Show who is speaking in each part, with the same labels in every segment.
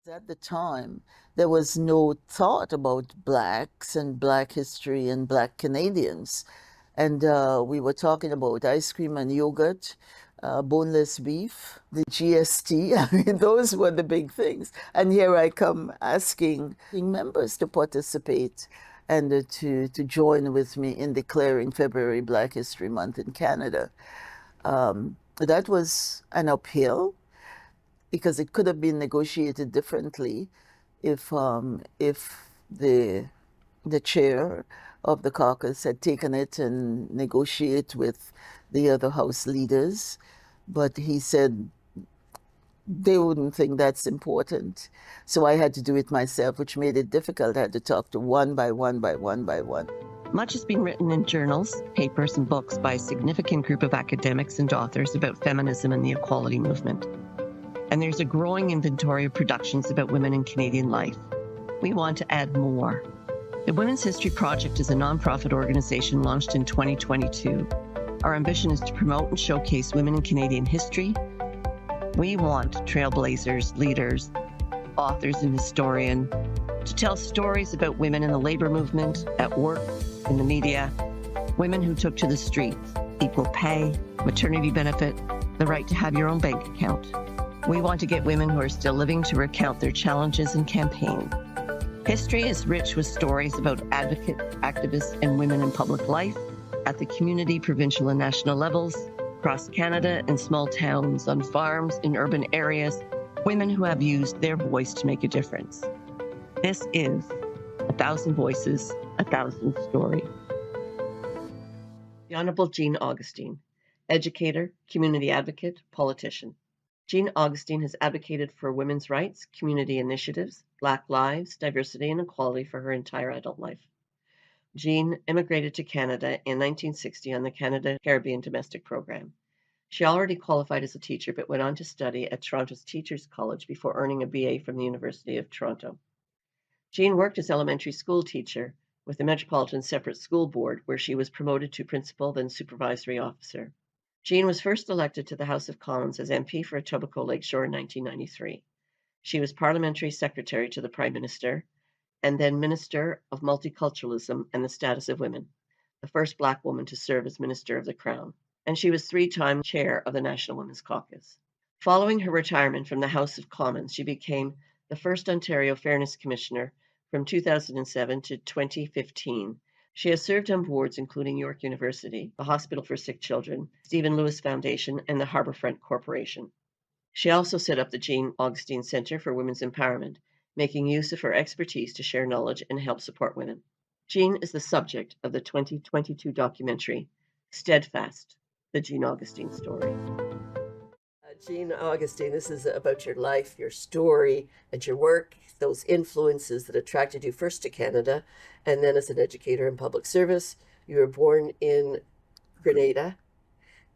Speaker 1: At the time, there was no thought about blacks and black history and black Canadians. And we were talking about ice cream and yogurt, boneless beef, the GST. I mean, those were the big things. And here I come asking members to participate and to join with me in declaring February Black History Month in Canada. That was an uphill because it could have been negotiated differently if the chair of the caucus had taken it and negotiate with the other House leaders, but he said they wouldn't think that's important. So I had to do it myself, which made it difficult. I had to talk to one by one by one by one.
Speaker 2: Much has been written in journals, papers, and books by a significant group of academics and authors about feminism and the equality movement. And there's a growing inventory of productions about women in Canadian life. We want to add more. The Women's History Project is a nonprofit organization launched in 2022. Our ambition is to promote and showcase women in Canadian history. We want trailblazers, leaders, authors, and historians to tell stories about women in the labor movement, at work, in the media, women who took to the streets, equal pay, maternity benefit, the right to have your own bank account. We want to get women who are still living to recount their challenges and campaign. History is rich with stories about advocates, activists, and women in public life at the community, provincial, and national levels, across Canada, in small towns, on farms, in urban areas, women who have used their voice to make a difference. This is 1,000 Voices, 1,000 Stories. The Honourable Jean Augustine, educator, community advocate, politician. Jean Augustine has advocated for women's rights, community initiatives, Black lives, diversity, and equality for her entire adult life. Jean immigrated to Canada in 1960 on the Canada-Caribbean Domestic Program. She already qualified as a teacher but went on to study at Toronto's Teachers College before earning a BA from the University of Toronto. Jean worked as elementary school teacher with the Metropolitan Separate School Board, where she was promoted to principal, then supervisory officer. Jean was first elected to the House of Commons as MP for Etobicoke Lakeshore in 1993. She was Parliamentary Secretary to the Prime Minister and then Minister of Multiculturalism and the Status of Women, the first Black woman to serve as Minister of the Crown, and she was 3-time Chair of the National Women's Caucus. Following her retirement from the House of Commons, she became the first Ontario Fairness Commissioner from 2007 to 2015. She has served on boards including York University, the Hospital for Sick Children, Stephen Lewis Foundation, and the Harbour Front Corporation. She also set up the Jean Augustine Centre for Women's Empowerment, making use of her expertise to share knowledge and help support women. Jean is the subject of the 2022 documentary, Steadfast, the Jean Augustine Story.
Speaker 3: Jean Augustine, this is about your life, your story, and your work, those influences that attracted you first to Canada, and then as an educator in public service. You were born in Grenada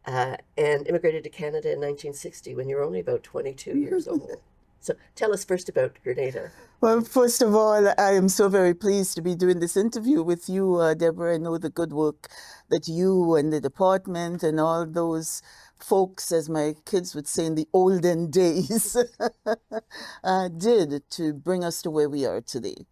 Speaker 3: and immigrated to Canada in 1960 when you were only about 22 years old. So tell us first about Grenada.
Speaker 1: Well, first of all, I am so very pleased to be doing this interview with you, Deborah. I know the good work that you and the department and all those folks, as my kids would say in the olden days, did to bring us to where we are today.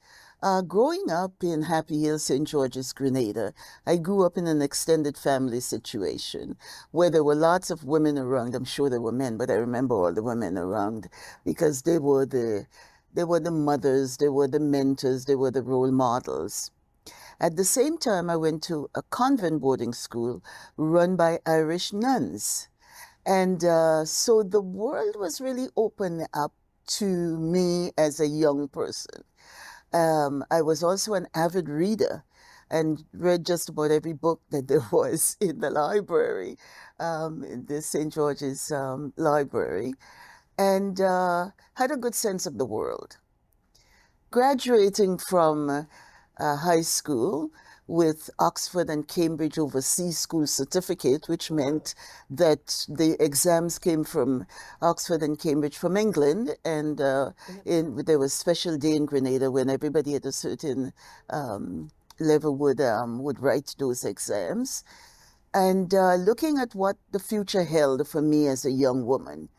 Speaker 1: Growing up in Happy Hill, St. George's, Grenada, I grew up in an extended family situation where there were lots of women around. I'm sure there were men, but I remember all the women around because they were the mothers, they were the mentors, they were the role models. At the same time, I went to a convent boarding school run by Irish nuns. And so the world was really open up to me as a young person. I was also an avid reader and read just about every book that there was in the library, in the St. George's Library, and had a good sense of the world. Graduating from high school with Oxford and Cambridge Overseas School Certificate, which meant that the exams came from Oxford and Cambridge from England, and there was a special day in Grenada when everybody at a certain level would write those exams. And looking at what the future held for me as a young woman,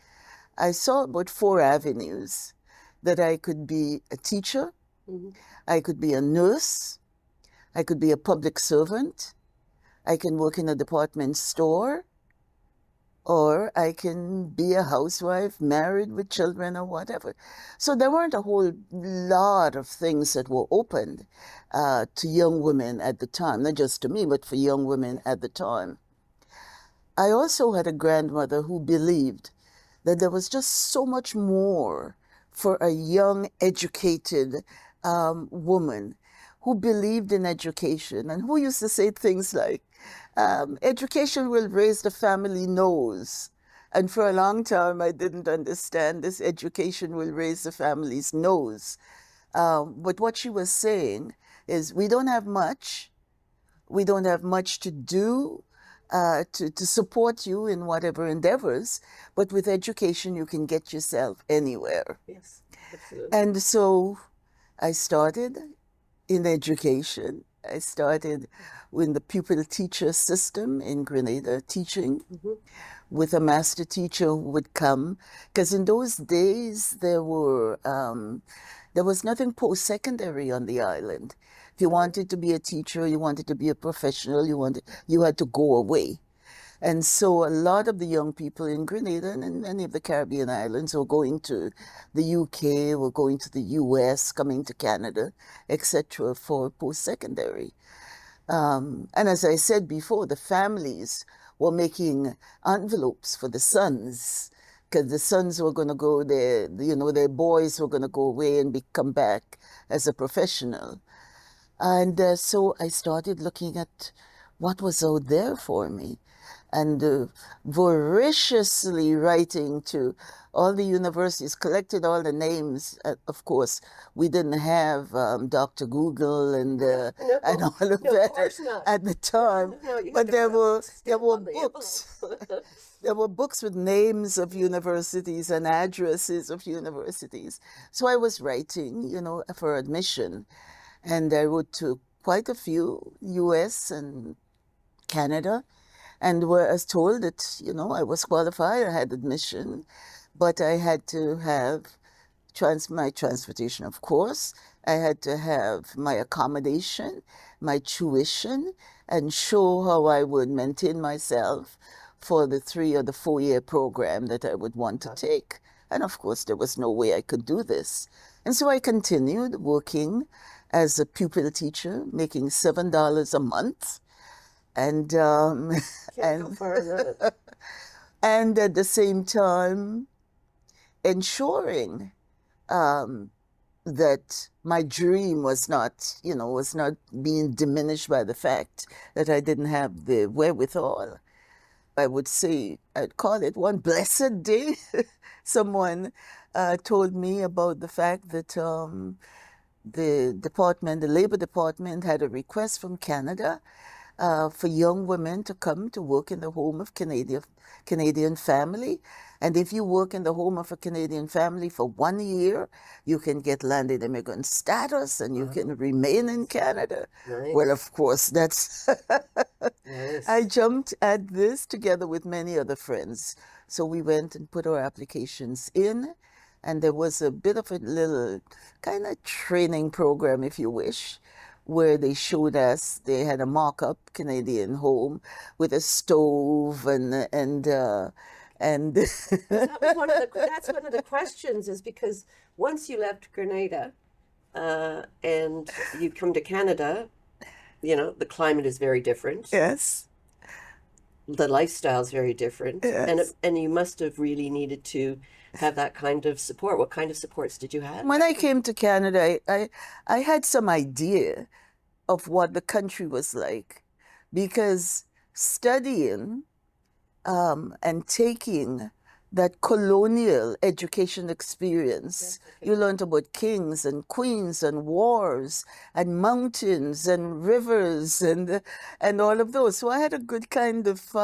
Speaker 1: I saw about 4 avenues. that I could be a teacher,
Speaker 3: Mhm.
Speaker 1: I could be a nurse, I could be a public servant, I can work in a department store, or I can be a housewife, married with children or whatever. So there weren't a whole lot of things that were opened to young women at the time, not just to me, but for young women at the time. I also had a grandmother who believed that there was just so much more for a young, educated woman who believed in education and who used to say things like, education will raise the family nose. And for a long time, I didn't understand this education will raise the family's nose. But what she was saying is, we don't have much. We don't have much to do to support you in whatever endeavors, but with education, you can get yourself anywhere.
Speaker 3: Yes, absolutely.
Speaker 1: And so I started in education. I started with the pupil teacher system in Grenada, teaching with a master teacher who would come, because in those days there was nothing post-secondary on the island. If you wanted to be a teacher, you wanted to be a professional, you had to go away. And so a lot of the young people in Grenada and many of the Caribbean islands were going to the UK, were going to the US, coming to Canada, etc., for post-secondary. And as I said before, the families were making envelopes for the sons, because the sons were going to go there, their boys were going to go away and come back as a professional. And so I started looking at what was out there for me, and voraciously writing to all the universities, collected all the names. Of course, we didn't have Dr. Google and and all of
Speaker 3: No, of
Speaker 1: that
Speaker 3: course not.
Speaker 1: at the time.
Speaker 3: No, you
Speaker 1: But
Speaker 3: had to
Speaker 1: there
Speaker 3: put a
Speaker 1: were
Speaker 3: stamp on the
Speaker 1: books.
Speaker 3: envelope.
Speaker 1: There were books with names of universities and addresses of universities. So I was writing, for admission, and I wrote to quite a few, US and Canada, and was told that, I was qualified, I had admission, but I had to have my transportation, of course. I had to have my accommodation, my tuition, and show how I would maintain myself for the 3 or the 4 year program that I would want to take. And of course, there was no way I could do this. And so I continued working as a pupil teacher, making $7 a month. And
Speaker 3: Can't go far enough.
Speaker 1: and at the same time ensuring that my dream was not being diminished by the fact that I didn't have the wherewithal. I would say, I'd call it one blessed day. Someone told me about the fact that the Labor Department had a request from Canada for young women to come to work in the home of Canadian family. And if you work in the home of a Canadian family for 1 year, you can get landed immigrant status and you can remain in Canada.
Speaker 3: Nice.
Speaker 1: Well, of course, that's...
Speaker 3: Nice.
Speaker 1: I jumped at this together with many other friends. So we went and put our applications in, and there was a bit of a little kind of training program, if you wish, where they showed us, they had a mock-up Canadian home with a stove and
Speaker 3: That was that's one of the questions, is because once you left Grenada and you come to Canada, the climate is very different.
Speaker 1: yes,
Speaker 3: The lifestyle is very different.
Speaker 1: Yes.
Speaker 3: And you must have really needed to have that kind of support. What kind of supports did you have?
Speaker 1: when I came to Canada, I had some idea of what the country was like, because studying and taking that colonial education experience, you learned about kings and queens and wars and mountains and rivers and all of those. So I had a good kind of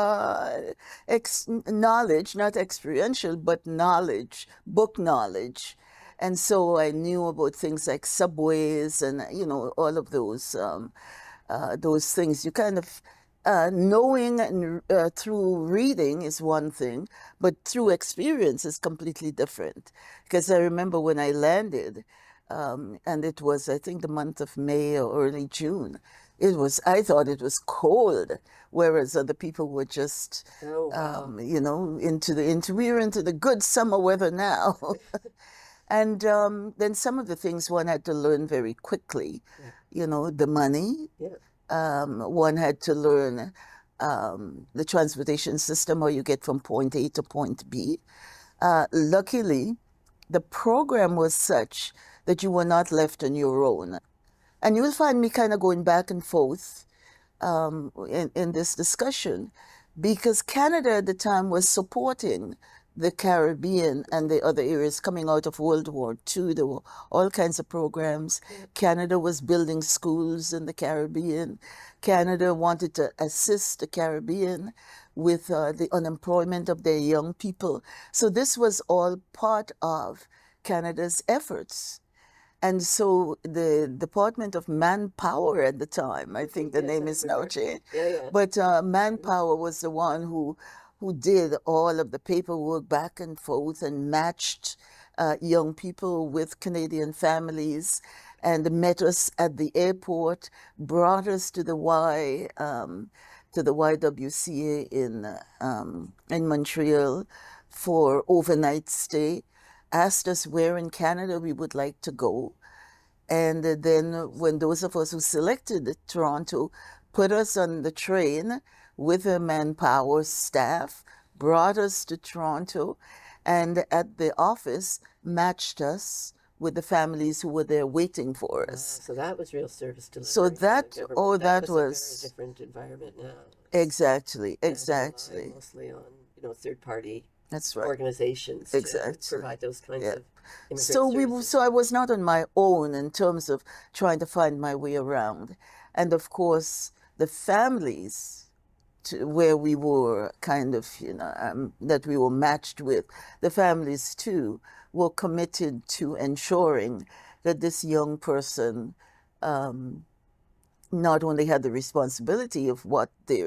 Speaker 1: knowledge, not experiential, but knowledge, book knowledge. And so I knew about things like subways and, all of those things. You kind of knowing and through reading is one thing, but through experience is completely different. Because I remember when I landed, and it was, I think, the month of May or early June. I thought it was cold, whereas other people were just,
Speaker 3: Oh, wow.
Speaker 1: we were into the good summer weather now. And then some of the things one had to learn very quickly, the money.
Speaker 3: Yeah.
Speaker 1: One had to learn the transportation system, how you get from point A to point B. Luckily, the program was such that you were not left on your own. And you will find me kind of going back and forth in this discussion, because Canada at the time was supporting the Caribbean and the other areas coming out of World War II. There were all kinds of programs. Canada was building schools in the Caribbean. Canada wanted to assist the Caribbean with the unemployment of their young people. So this was all part of Canada's efforts. And so the Department of Manpower at the time, I think the name is now changed, but Manpower was the one who did all of the paperwork back and forth and matched young people with Canadian families, and met us at the airport, brought us to the YWCA in Montreal for overnight stay, asked us where in Canada we would like to go. And then when those of us who selected Toronto put us on the train with a Manpower staff, brought us to Toronto, and at the office matched us with the families who were there waiting for us.
Speaker 3: So that was real service delivery.
Speaker 1: So that was
Speaker 3: a very different environment now.
Speaker 1: Exactly.
Speaker 3: Mostly on, third-party
Speaker 1: That's right.
Speaker 3: organizations
Speaker 1: Exactly.
Speaker 3: to provide those kinds of immigrant
Speaker 1: So
Speaker 3: services.
Speaker 1: so I was not on my own in terms of trying to find my way around. And of course, the families where we were kind of, that we were matched with, the families too were committed to ensuring that this young person not only had the responsibility of what they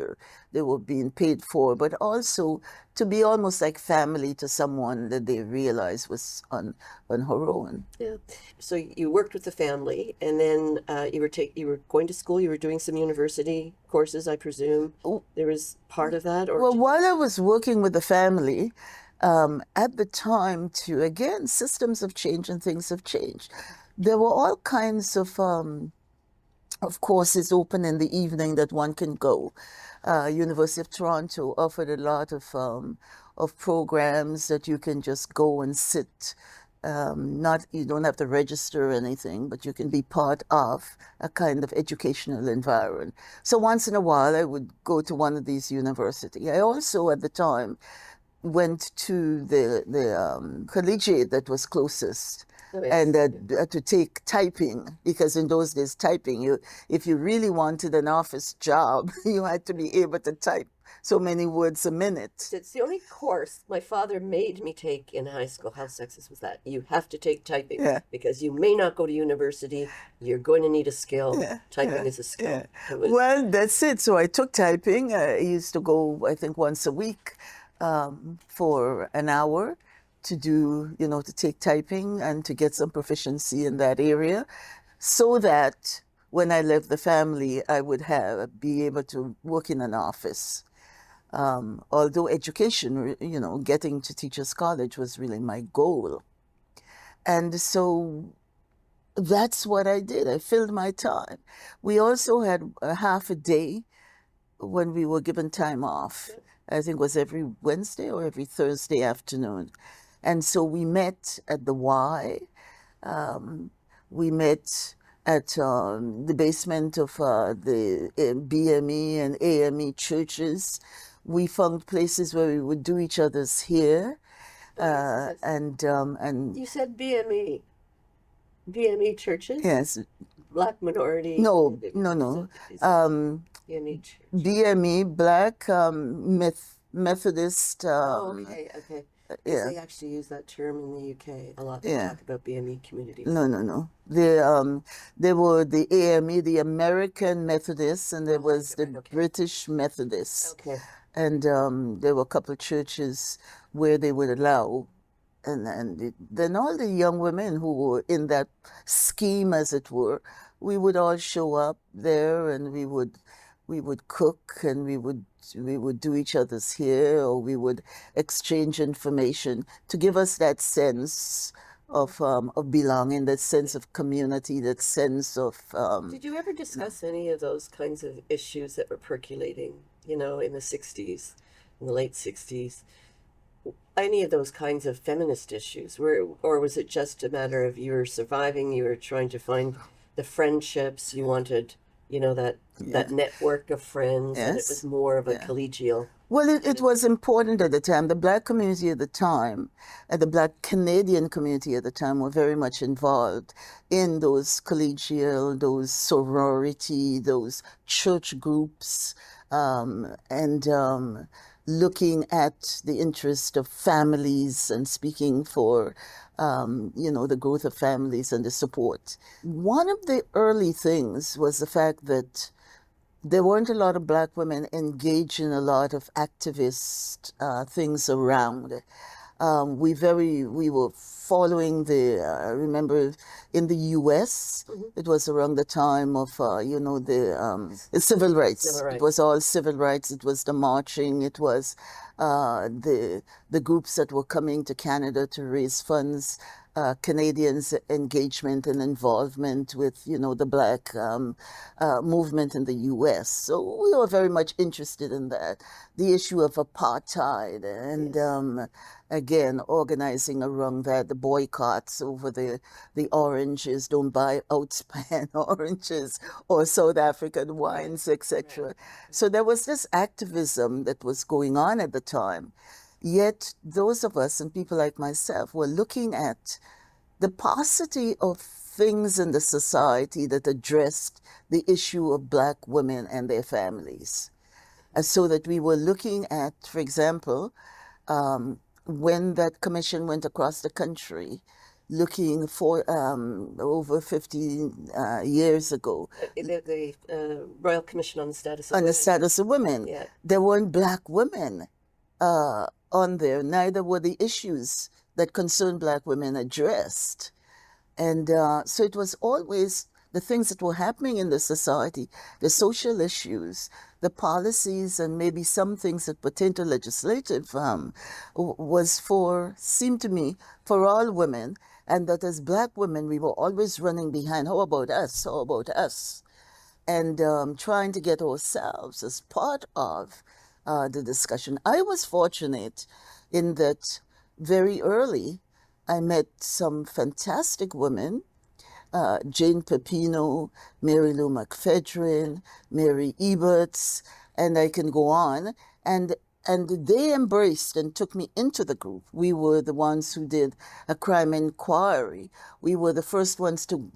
Speaker 1: were being paid for, but also to be almost like family to someone that they realized was on her own.
Speaker 3: Yeah. So you worked with the family, and then you were going to school. You were doing some university courses, I presume. There was part of that, or
Speaker 1: well, while I was working with the family, at the time, too, again, systems have changed and things have changed. There were all kinds of courses open in the evening that one can go. University of Toronto offered a lot of programs that you can just go and sit. You don't have to register or anything, but you can be part of a kind of educational environment. So once in a while, I would go to one of these universities. I also, at the time, went to the collegiate that was closest. And to take typing, because in those days, typing, if you really wanted an office job, you had to be able to type so many words a minute.
Speaker 3: It's the only course my father made me take in high school. How sexist was that? You have to take typing because you may not go to university. You're going to need a skill. Typing is a skill.
Speaker 1: Well, that's it. So I took typing. I used to go, I think, once a week for an hour to do, to take typing and to get some proficiency in that area, so that when I left the family, I would be able to work in an office. Although education, getting to teachers' college was really my goal. And so that's what I did. I filled my time. We also had a half a day when we were given time off. I think it was every Wednesday or every Thursday afternoon. And so we met at the Y. We met at the basement of the BME and AME churches. We found places where we would do each other's hair. And
Speaker 3: you said BME. BME churches?
Speaker 1: Yes.
Speaker 3: Black minority?
Speaker 1: No.
Speaker 3: BME church.
Speaker 1: BME, Black Methodist.
Speaker 3: Okay. Because
Speaker 1: Yeah,
Speaker 3: they actually use that term in the UK a lot. They
Speaker 1: yeah.
Speaker 3: talk about BME communities.
Speaker 1: No. There were the AME, the American Methodists, and there was the
Speaker 3: right, okay.
Speaker 1: British Methodists.
Speaker 3: Okay.
Speaker 1: And there were a couple of churches where they would allow, then all the young women who were in that scheme, as it were, we would all show up there, and we would cook, and we would do each other's hair, or we would exchange information to give us that sense of belonging, that sense of community, that sense of
Speaker 3: Did you ever discuss any of those kinds of issues that were percolating, in the 60s, in the late 60s? Any of those kinds of feminist issues, or was it just a matter of you were surviving, you were trying to find the friendships, you wanted, that network of friends, and it
Speaker 1: yes.
Speaker 3: was more of a
Speaker 1: Yeah.
Speaker 3: collegial.
Speaker 1: Well, it was important at the time. The Black community at the time, and the Black Canadian community at the time, were very much involved in those collegial, those sorority, those church groups, and looking at the interest of families and speaking for, the growth of families and the support. One of the early things was the fact that there weren't a lot of Black women engaged in a lot of activist things around. We were following I remember in the U.S., it was around the time of, the civil rights.
Speaker 3: Civil rights.
Speaker 1: It was all civil rights. It was the marching. It was the groups that were coming to Canada to raise funds. Canadians' engagement and involvement with, the Black movement in the U.S. So we were very much interested in that. The issue of apartheid and, again, organizing around that, the boycotts over the oranges, don't buy outspan oranges or South African wines, etc. So there was this activism that was going on at the time. Yet those of us, and people like myself, were looking at the paucity of things in the society that addressed the issue of Black women and their families. And so that we were looking at, for example, when that commission went across the country, looking for over 50 years ago.
Speaker 3: The Royal Commission on the Status of
Speaker 1: On
Speaker 3: Women.
Speaker 1: the status of women.
Speaker 3: Yeah.
Speaker 1: There weren't Black women on there, neither were the issues that concerned Black women addressed. And so it was always the things that were happening in the society, the social issues, the policies, and maybe some things that pertain to legislative seemed to me, for all women, and that as Black women, we were always running behind, how about us, how about us? And trying to get ourselves as part of the discussion. I was fortunate in that very early, I met some fantastic women, Jane Pepino, Mary Lou McPhedrin, Mary Eberts, and I can go on. And they embraced and took me into the group. We were the ones who did a crime inquiry. We were the first ones to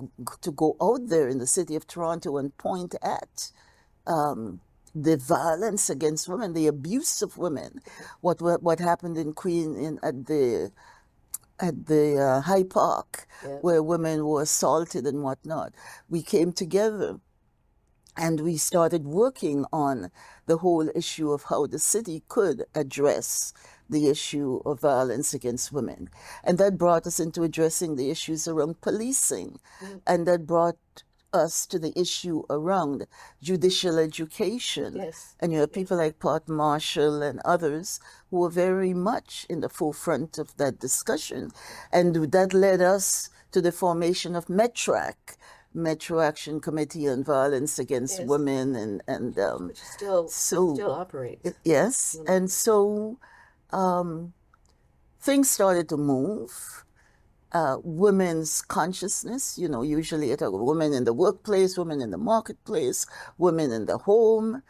Speaker 1: go out there in the city of Toronto and point at the violence against women, the abuse of women, what happened in at the High Park, where women were assaulted and whatnot. We came together and we started working on the whole issue of how the city could address the issue of violence against women. And that brought us into addressing the issues around policing. And that brought us to the issue around judicial education.
Speaker 3: Yes.
Speaker 1: And you have people like Pat Marshall and others who were very much in the forefront of that discussion. And that led us to the formation of METRAC, Metro Action Committee on Violence Against Women, and
Speaker 3: which still operates.
Speaker 1: Yes. And so things started to move. Women's consciousness, usually it are women in the workplace, women in the marketplace, women in the home.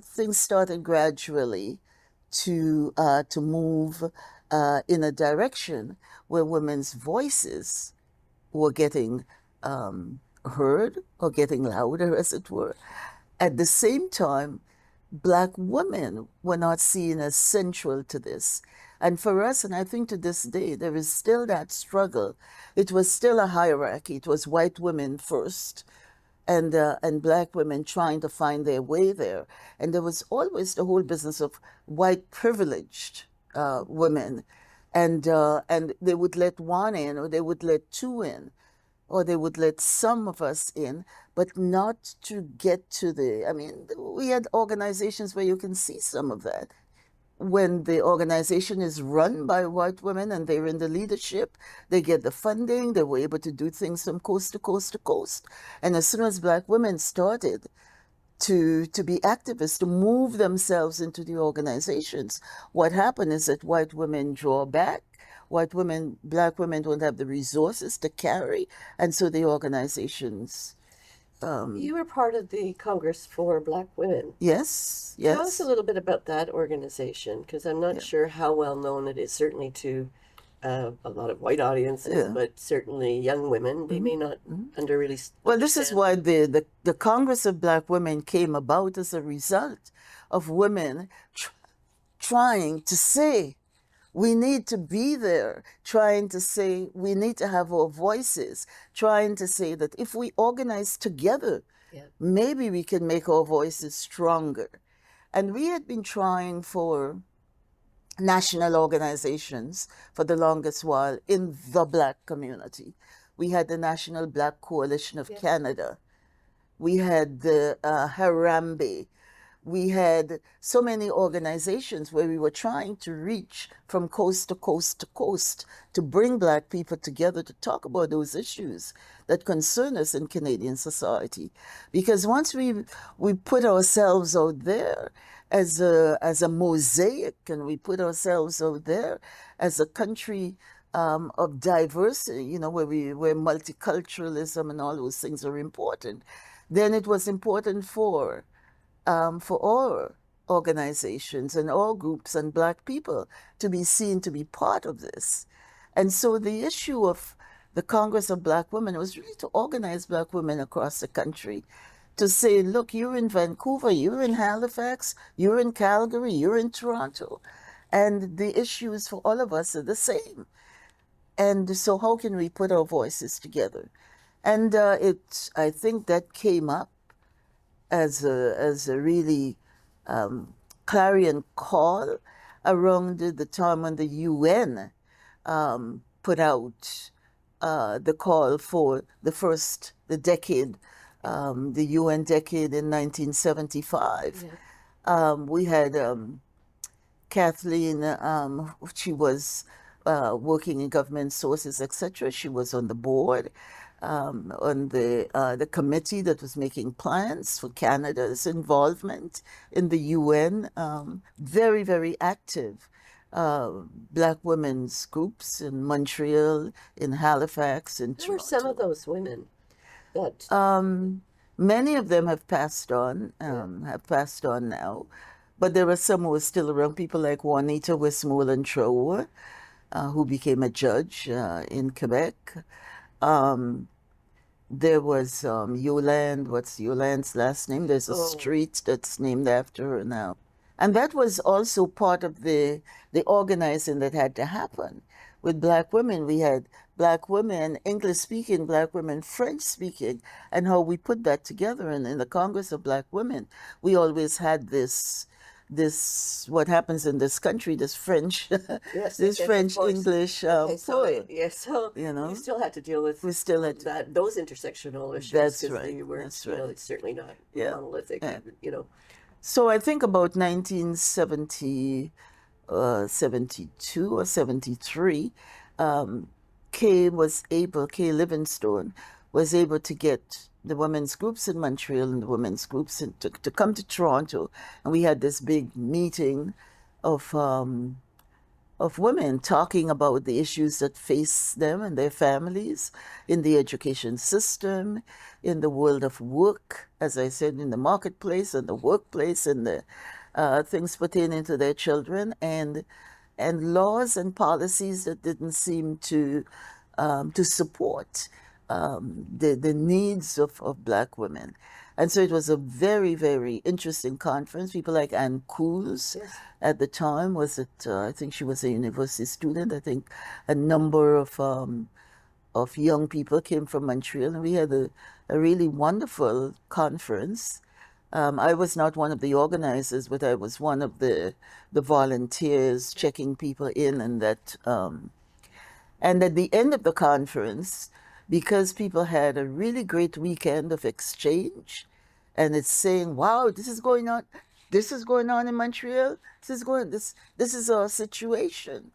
Speaker 1: Things started gradually to move in a direction where women's voices were getting heard or getting louder, as it were. At the same time, Black women were not seen as central to this. And for us, and I think to this day, there is still that struggle. It was still a hierarchy. It was white women first, and black women trying to find their way there. And there was always the whole business of white privileged women, and they would let one in, or they would let two in, or they would let some of us in, but not to get to the. I mean, we had organizations where you can see some of that. When the organization is run by white women and they're in the leadership, they get the funding, they were able to do things from coast to coast to coast. And as soon as black women started to be activists, to move themselves into the organizations, what happened is that white women draw back. White women, black women don't have the resources to carry, and so the organizations.
Speaker 3: You were part of the Congress for Black Women.
Speaker 1: Yes,
Speaker 3: Tell us
Speaker 1: yes.
Speaker 3: a little bit about that organization, because I'm not
Speaker 1: Yeah.
Speaker 3: sure how well known it is, certainly to a lot of white audiences,
Speaker 1: Yeah.
Speaker 3: but certainly young women. They may not under really
Speaker 1: Well, this is
Speaker 3: understand.
Speaker 1: why the Congress of Black Women came about as a result of women trying to say, we need to be there, trying to say we need to have our voices, trying to say that if we organize together,
Speaker 3: Yeah.
Speaker 1: maybe we can make our voices stronger. And we had been trying for national organizations for the longest while in the Black community. We had the National Black Coalition of
Speaker 3: Yeah.
Speaker 1: Canada. We had the Harambe. We had so many organizations where we were trying to reach from coast to coast to coast to bring Black people together to talk about those issues that concern us in Canadian society. Because once we put ourselves out there as a mosaic, and we put ourselves out there as a country of diversity, you know, where multiculturalism and all those things are important, then it was important for all organizations and all groups and Black people to be seen to be part of this. And so the issue of the Congress of Black Women was really to organize Black women across the country to say, look, you're in Vancouver, you're in Halifax, you're in Calgary, you're in Toronto, and the issues for all of us are the same. And so how can we put our voices together? And I think that came up as a really clarion call around the time when the UN put out the call for the decade, the UN decade in 1975.
Speaker 3: Yeah.
Speaker 1: We had Kathleen, she was working in government sources, etc. She was on the board, on the committee that was making plans for Canada's involvement in the UN. Very, very active Black women's groups in Montreal, in Halifax, in
Speaker 3: Who were some of
Speaker 1: Toronto.
Speaker 3: those women that
Speaker 1: Many of them have passed on, now, but there are some who are still around. People like Juanita Westmoreland Traore, who became a judge in Quebec. There was Yolande. What's Yolande's last name? There's a street that's named after her now. And that was also part of the organizing that had to happen. With Black women, we had Black women, English-speaking Black women, French-speaking, and how we put that together. And in the Congress of Black Women, we always had this what happens in this country, this French,
Speaker 3: yes,
Speaker 1: this
Speaker 3: yes, of
Speaker 1: French
Speaker 3: course.
Speaker 1: English
Speaker 3: Okay, so
Speaker 1: poet.
Speaker 3: yes, so
Speaker 1: You know?
Speaker 3: you still had to deal with
Speaker 1: We still had to.
Speaker 3: those intersectional issues.
Speaker 1: That's
Speaker 3: 'cause
Speaker 1: right,
Speaker 3: They were,
Speaker 1: that's
Speaker 3: you know,
Speaker 1: right.
Speaker 3: it's certainly not
Speaker 1: Yeah.
Speaker 3: monolithic.
Speaker 1: Yeah.
Speaker 3: You know.
Speaker 1: So I think about 1970, 72 or 73, Kay Livingstone was able to get the women's groups in Montreal and the women's groups to come to Toronto, and we had this big meeting of women talking about the issues that face them and their families in the education system, in the world of work, as I said, in the marketplace and the workplace, and the things pertaining to their children, and laws and policies that didn't seem to support the needs of Black women. And so it was a very, very interesting conference. People like Anne Coos
Speaker 3: Yes.
Speaker 1: at the time I think she was a university student. I think a number of young people came from Montreal, and we had a really wonderful conference. I was not one of the organizers, but I was one of the volunteers checking people in, and and at the end of the conference, because people had a really great weekend of exchange, and it's saying, "Wow, this is going on. This is going on in Montreal. This is our situation."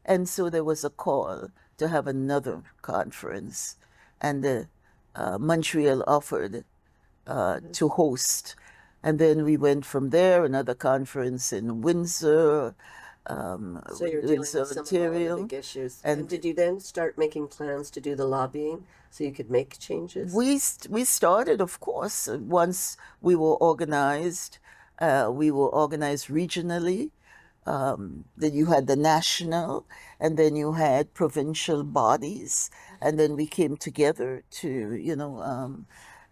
Speaker 1: And so there was a call to have another conference, and Montreal offered to host. And then we went from there, another conference in Windsor,
Speaker 3: So you're dealing with
Speaker 1: Windsor,
Speaker 3: some of all the
Speaker 1: Ontario.
Speaker 3: big issues.
Speaker 1: And
Speaker 3: And did you then start making plans to do the lobbying so you could make changes?
Speaker 1: we started, of course, once we were organized. We were organized regionally. Then you had the national, and then you had provincial bodies, and then we came together to,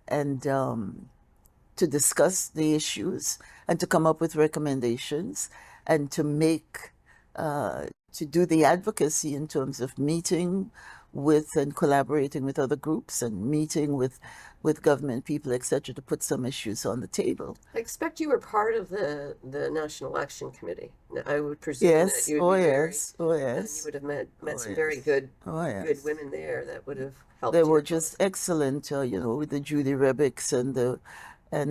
Speaker 1: and to discuss the issues and to come up with recommendations and to to do the advocacy in terms of meeting with and collaborating with other groups and meeting with government people, etc., to put some issues on the table.
Speaker 3: I expect you were part of the National Action Committee. I would presume
Speaker 1: Yes,
Speaker 3: that you would be
Speaker 1: yes, oh
Speaker 3: and you
Speaker 1: yes,
Speaker 3: would have met
Speaker 1: oh
Speaker 3: some very
Speaker 1: yes,
Speaker 3: good
Speaker 1: oh yes.
Speaker 3: good women there that would have helped
Speaker 1: They
Speaker 3: your
Speaker 1: were
Speaker 3: cause.
Speaker 1: just excellent, with the Judy Rebicks and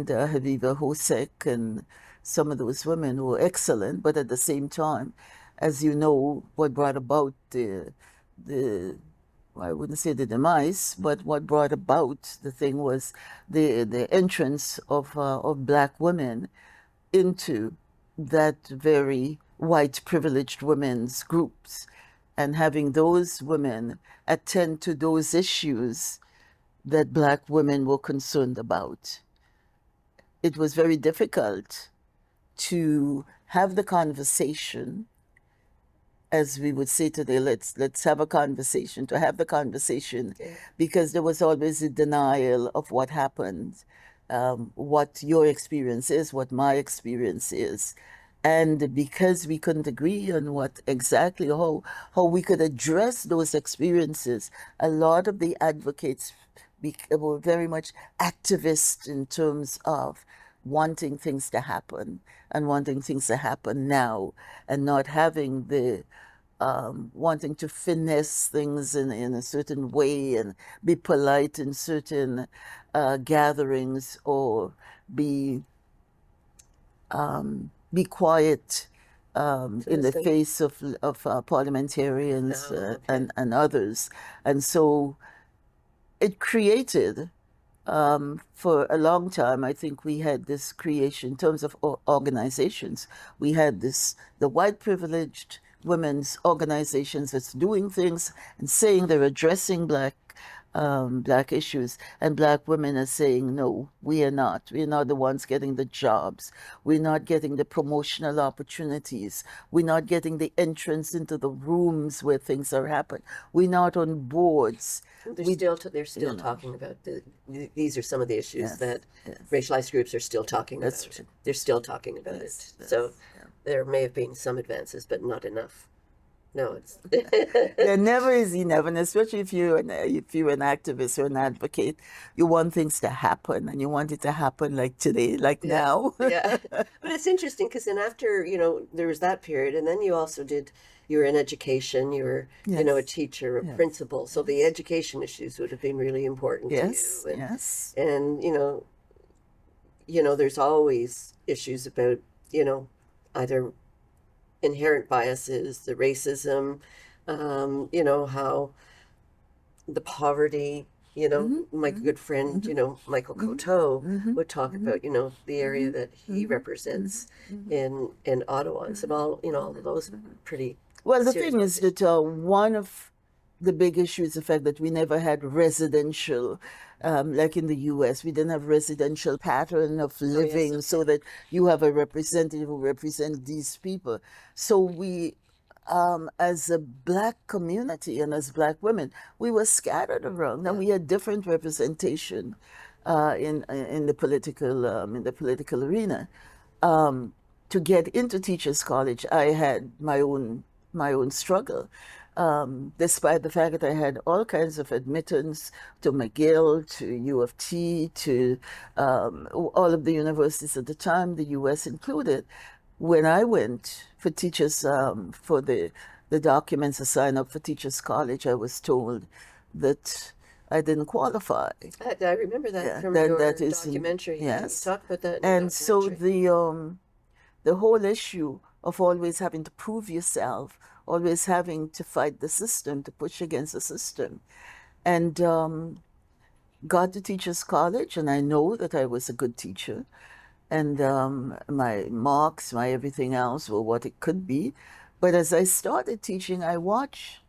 Speaker 1: Haviva Hosek, and some of those women were excellent. But at the same time, as you know, what brought about the I wouldn't say the demise, but what brought about the thing was the entrance of Black women into that very white privileged women's groups, and having those women attend to those issues that Black women were concerned about. It was very difficult to have the conversation, as we would say today, let's have a conversation, to have the conversation,
Speaker 3: Yeah.
Speaker 1: because there was always a denial of what happened, what your experience is, what my experience is. And because we couldn't agree on what exactly how we could address those experiences, a lot of the advocates were very much activist in terms of wanting things to happen and wanting things to happen now, and not having the wanting to finesse things in a certain way and be polite in certain gatherings, or be quiet in the
Speaker 3: Interesting.
Speaker 1: face of parliamentarians
Speaker 3: Oh, okay.
Speaker 1: and others. And so it created, for a long time, I think we had this creation in terms of organizations. We had the white privileged women's organizations that's doing things and saying they're addressing Black issues, and Black women are saying, no, we are not. We're not the ones getting the jobs. We're not getting the promotional opportunities. We're not getting the entrance into the rooms where things are happening. We're not on boards.
Speaker 3: They're still talking about these are some of the issues
Speaker 1: Yes,
Speaker 3: that
Speaker 1: yes.
Speaker 3: racialized groups are still talking
Speaker 1: That's
Speaker 3: about.
Speaker 1: true.
Speaker 3: They're still talking about
Speaker 1: Yes,
Speaker 3: it. So
Speaker 1: yes,
Speaker 3: there may have been some advances, but not enough. No, it's
Speaker 1: There never is enough, and especially if you're an activist or an advocate, you want things to happen, and you want it to happen like today, like
Speaker 3: yeah,
Speaker 1: now.
Speaker 3: yeah. But it's interesting because then after, there was that period, and then you also you were in education, you were, a
Speaker 1: Yes,
Speaker 3: teacher, a
Speaker 1: yes,
Speaker 3: principal. So the education issues would have been really important to
Speaker 1: yes,
Speaker 3: you.
Speaker 1: yes.
Speaker 3: And there's always issues about, either inherent biases, the racism, how the poverty, my good friend, Michael Coteau would talk about, the area that he represents in Ottawa. And some all of those pretty
Speaker 1: Well, the
Speaker 3: serious
Speaker 1: thing is
Speaker 3: issues.
Speaker 1: that one of the big issues is the fact that we never had residential, like in the U.S., we didn't have residential pattern of living, so that you have a representative who represents these people. So we as a Black community and as Black women, we were scattered around, and we had different representation in the political arena. To get into Teachers College, I had my own struggle. Despite the fact that I had all kinds of admittance to McGill, to U of T, to all of the universities at the time, the US included, when I went for teachers, for the documents to sign up for Teachers College, I was told that I didn't qualify.
Speaker 3: I remember that
Speaker 1: Yeah,
Speaker 3: from
Speaker 1: that-
Speaker 3: your
Speaker 1: that is in-
Speaker 3: documentary.
Speaker 1: yes.
Speaker 3: You talk about that in your
Speaker 1: And so
Speaker 3: documentary.
Speaker 1: the whole issue of always having to prove yourself, always having to fight the system, to push against the system, and got to Teachers College, and I know that I was a good teacher, and my marks, my everything else were what it could be. But as I started teaching, I watched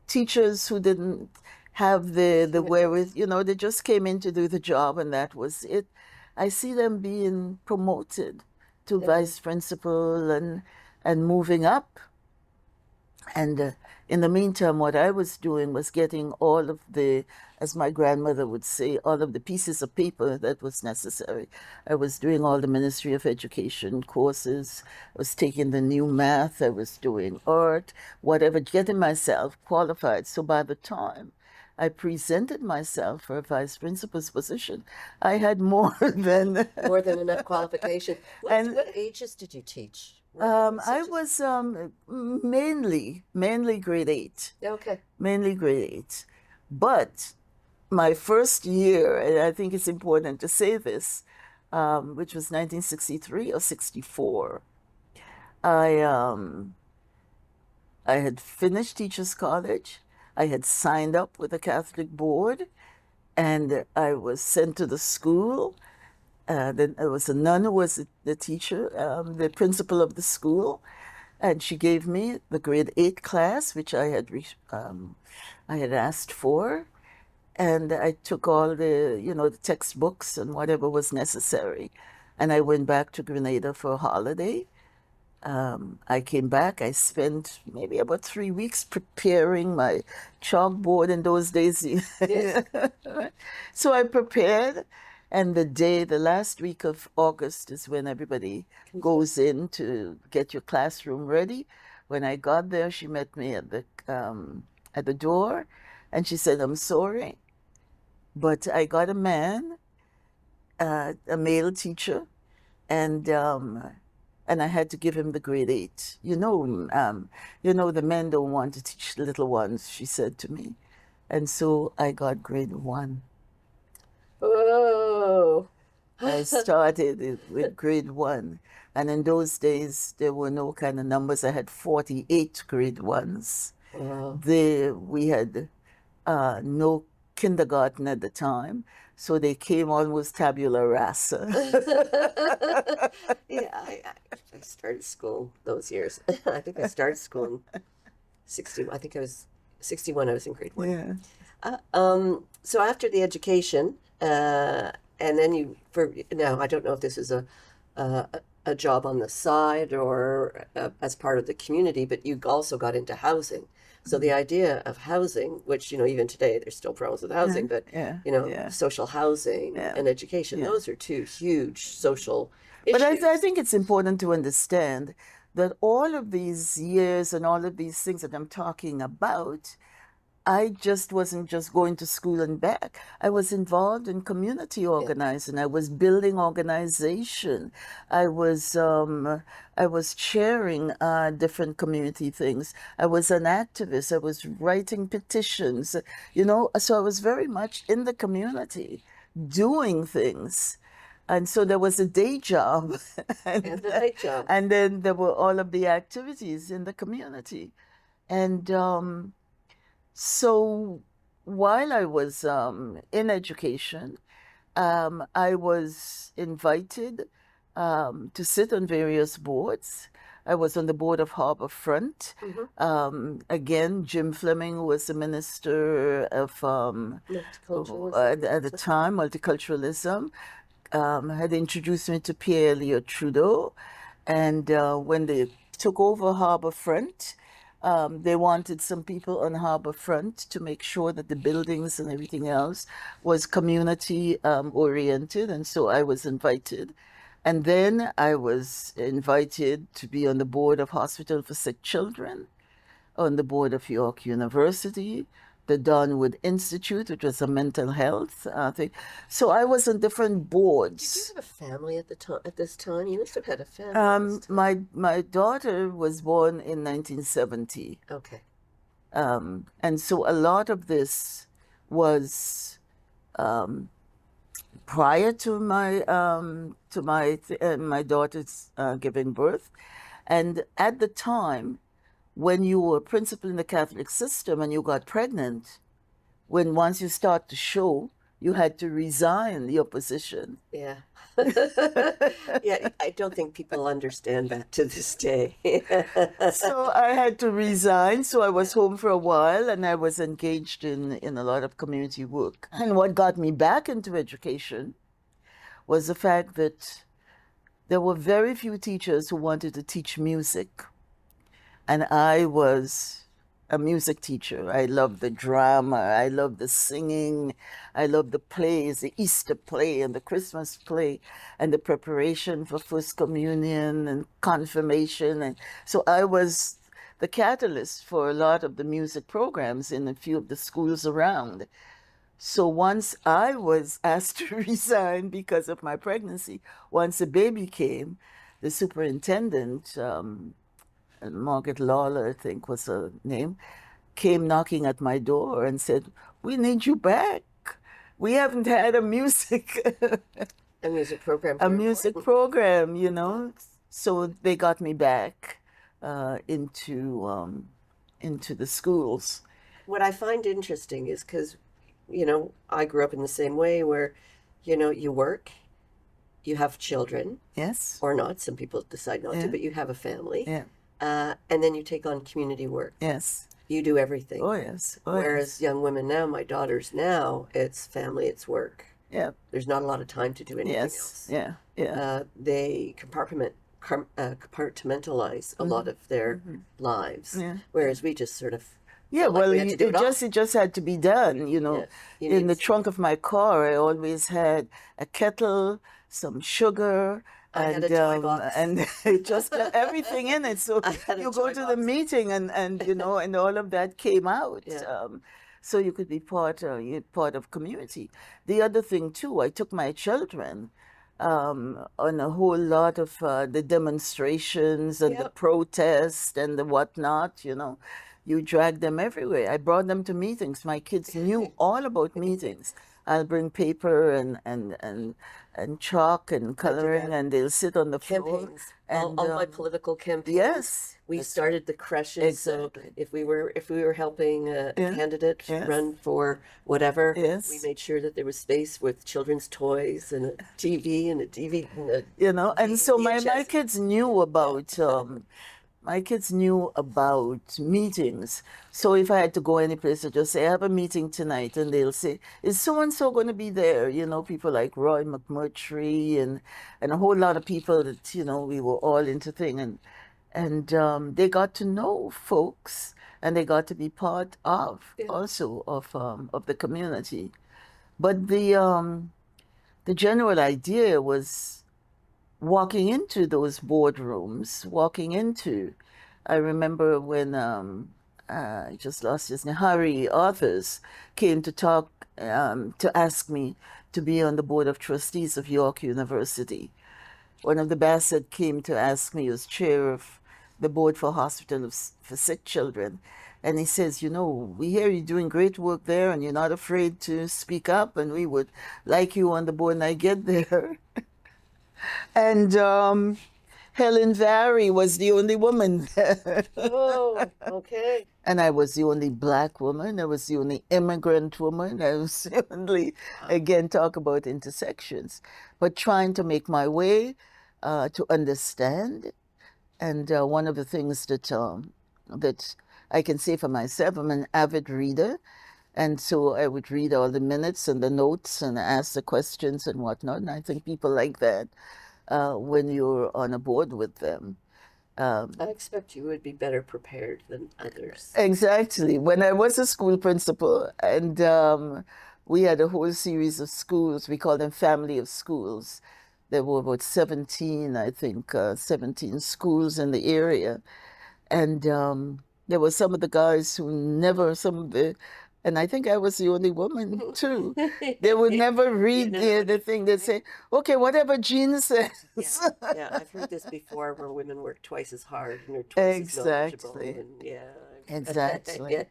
Speaker 1: teachers who didn't have the wherewithal, they just came in to do the job and that was it. I see them being promoted to vice principal and moving up. And in the meantime, what I was doing was getting all of the, as my grandmother would say, all of the pieces of paper that was necessary. I was doing all the Ministry of Education courses. I was taking the new math. I was doing art, whatever, getting myself qualified. So by the time I presented myself for a vice principal's position, I had more than
Speaker 3: More than enough qualification. What ages did you teach?
Speaker 1: I was mainly grade 8.
Speaker 3: Okay.
Speaker 1: Mainly grade 8. But my first year, and I think it's important to say this, which was 1963 or 64, I had finished Teachers College. I had signed up with the Catholic board, and I was sent to the school. Then there was a nun who was the teacher, the principal of the school, and she gave me the grade 8 class, which I had asked for, and I took all the textbooks and whatever was necessary, and I went back to Grenada for a holiday. I came back. I spent maybe about 3 weeks preparing my chalkboard in those days.
Speaker 3: Yes.
Speaker 1: So I prepared, and the last week of August is when everybody goes in to get your classroom ready. When I got there, she met me at the door, and she said, "I'm sorry, but I got a man, a male teacher, and I had to give him the grade 8. The men don't want to teach the little ones," she said to me. And so I got grade 1.
Speaker 3: Oh.
Speaker 1: I started with grade 1. And in those days, there were no kind of numbers. I had 48 grade 1s.
Speaker 3: Wow.
Speaker 1: We had no kindergarten at the time, so they came almost tabula rasa.
Speaker 3: Yeah, I started school those years. I think I started school in 60. I think I was 61. I was in grade 1.
Speaker 1: Yeah.
Speaker 3: So after the education, and then now I don't know if this is a job on the side or as part of the community, but you also got into housing. So the idea of housing, which, even today there's still problems with housing, but, social housing and education, those are two huge social issues.
Speaker 1: But I think it's important to understand that all of these years and all of these things that I'm talking about, I just wasn't just going to school and back. I was involved in community organizing. I was building organization. I was chairing different community things. I was an activist. I was writing petitions. So I was very much in the community, doing things. And so there was a day job.
Speaker 3: And the night job.
Speaker 1: And then there were all of the activities in the community. And so while I was in education, I was invited to sit on various boards. I was on the board of Harbour Front. Again, Jim Fleming was the Minister of, at the time, Multiculturalism. Had introduced me to Pierre Elliott Trudeau. And when they took over Harbour Front, They wanted some people on Harbour Front to make sure that the buildings and everything else was community oriented, and so I was invited. And then I was invited to be on the board of Hospital for Sick Children, on the board of York University, the Donwood Institute, which was a mental health thing. So I was on different boards.
Speaker 3: Did you have a family at the time? At this time, you must have had a family. At this time.
Speaker 1: My daughter was born in 1970.
Speaker 3: Okay.
Speaker 1: And so a lot of this was prior to my daughter's giving birth, and at the time when you were a principal in the Catholic system and you got pregnant, when once you start to show, you had to resign your position.
Speaker 3: Yeah. Yeah, I don't think people understand that to this day.
Speaker 1: So I had to resign. So I was home for a while and I was engaged in a lot of community work. And what got me back into education was the fact that there were very few teachers who wanted to teach music. And I was a music teacher. I loved the drama. I loved the singing. I loved the plays, the Easter play and the Christmas play and the preparation for First Communion and confirmation. And so I was the catalyst for a lot of the music programs in a few of the schools around. So once I was asked to resign because of my pregnancy, once the baby came, the superintendent, Margaret Lawler, I think was her name, came knocking at my door and said, "We need you back. We haven't had a music
Speaker 3: A music program.
Speaker 1: a music program, you know." So they got me back into the schools.
Speaker 3: What I find interesting is because, I grew up in the same way where, you work, you have children,
Speaker 1: Yes.
Speaker 3: or not. Some people decide not
Speaker 1: Yeah.
Speaker 3: to, but you have a family.
Speaker 1: Yeah.
Speaker 3: And then you take on community work.
Speaker 1: Yes.
Speaker 3: You do everything.
Speaker 1: Oh yes. Oh
Speaker 3: Whereas young women now, my daughters now, it's family, it's work.
Speaker 1: yes. Yeah.
Speaker 3: There's not a lot of time to do anything
Speaker 1: Yes.
Speaker 3: else.
Speaker 1: Yeah. Yeah.
Speaker 3: They compartmentalize a lot of their lives,
Speaker 1: Yeah.
Speaker 3: whereas we just sort of
Speaker 1: Yeah,
Speaker 3: felt like
Speaker 1: well,
Speaker 3: we had to do
Speaker 1: it just had to be done, you know.
Speaker 3: Yeah, you
Speaker 1: In
Speaker 3: need
Speaker 1: the trunk of my car, I always had a kettle, some sugar,
Speaker 3: I had
Speaker 1: and
Speaker 3: a toy box.
Speaker 1: and just everything in it. So
Speaker 3: I had a
Speaker 1: you go
Speaker 3: toy
Speaker 1: to the
Speaker 3: box.
Speaker 1: meeting, and you know, and all of that came out.
Speaker 3: Yeah.
Speaker 1: So you could be part of community. The other thing too, I took my children on a whole lot of the demonstrations and the
Speaker 3: Yep.
Speaker 1: protests and the whatnot, you know. You drag them everywhere. I brought them to meetings. My kids knew all about meetings. I'll bring paper and chalk and coloring, and they'll sit on the floor.
Speaker 3: Campaigns,
Speaker 1: And
Speaker 3: all my political campaigns.
Speaker 1: yes,
Speaker 3: We started the creches, so
Speaker 1: Exactly.
Speaker 3: if we were helping a
Speaker 1: Yeah.
Speaker 3: candidate
Speaker 1: Yes.
Speaker 3: run for whatever,
Speaker 1: Yes.
Speaker 3: we made sure that there was space with children's toys and a TV and a DVD and a
Speaker 1: you know, and so my
Speaker 3: VHS.
Speaker 1: kids knew about meetings. So if I had to go any place, I just say, "I have a meeting tonight," and they'll say, "Is so and so going to be there?" You know, people like Roy McMurtry and a whole lot of people that, you know, we were all into thing, and they got to know folks, and they got to be part of
Speaker 3: Yeah.
Speaker 1: also of the community. But the general idea was walking into those boardrooms, I remember when I just lost his name, Harry Authors came to talk, to ask me to be on the board of trustees of York University. One of the Bassett came to ask me as chair of the board for for sick children. And he says, "You know, we hear you're doing great work there and you're not afraid to speak up, and we would like you on the board." And I get there. And Helen Vary was the only woman there.
Speaker 3: Oh, okay.
Speaker 1: And I was the only Black woman. I was the only immigrant woman. I was the only, again, talk about intersections. But trying to make my way to understand. And one of the things that I can say for myself, I'm an avid reader. And so I would read all the minutes and the notes and ask the questions and whatnot. And I think people like that when you're on a board with them.
Speaker 3: I expect you would be better prepared than others.
Speaker 1: Exactly. When I was a school principal, and we had a whole series of schools, we call them family of schools. There were about 17, I think, 17 schools in the area. And there were some of the guys who never, and I think I was the only woman too. They would never read the thing. They'd say, okay, whatever Jean says.
Speaker 3: Yeah, I've heard this before where women work twice as hard and are twice as knowledgeable.
Speaker 1: Exactly.
Speaker 3: And yeah.
Speaker 1: Exactly.
Speaker 3: Yeah.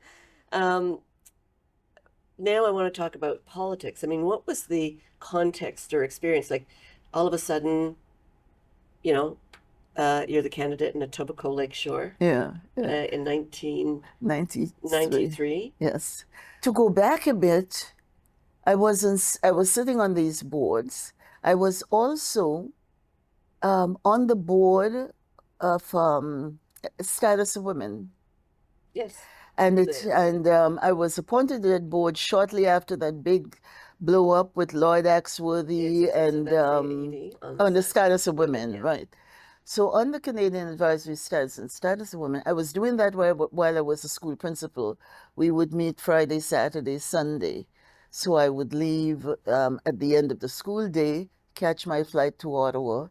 Speaker 3: Now I want to talk about politics. I mean, what was the context or experience? Like, all of a sudden, you know, you're the candidate in Etobicoke Lakeshore
Speaker 1: Yeah.
Speaker 3: in
Speaker 1: 93.
Speaker 3: 1993.
Speaker 1: Yes. To go back a bit, I was sitting on these boards. I was also on the board of Status of Women.
Speaker 3: Yes.
Speaker 1: And I was appointed to that board shortly after that big blow up with Lloyd Axworthy
Speaker 3: Yes,
Speaker 1: and on the Status of Women,
Speaker 3: yeah.
Speaker 1: right? So on the Canadian Advisory Status and Status of Women, I was doing that while I was a school principal. We would meet Friday, Saturday, Sunday. So I would leave at the end of the school day, catch my flight to Ottawa,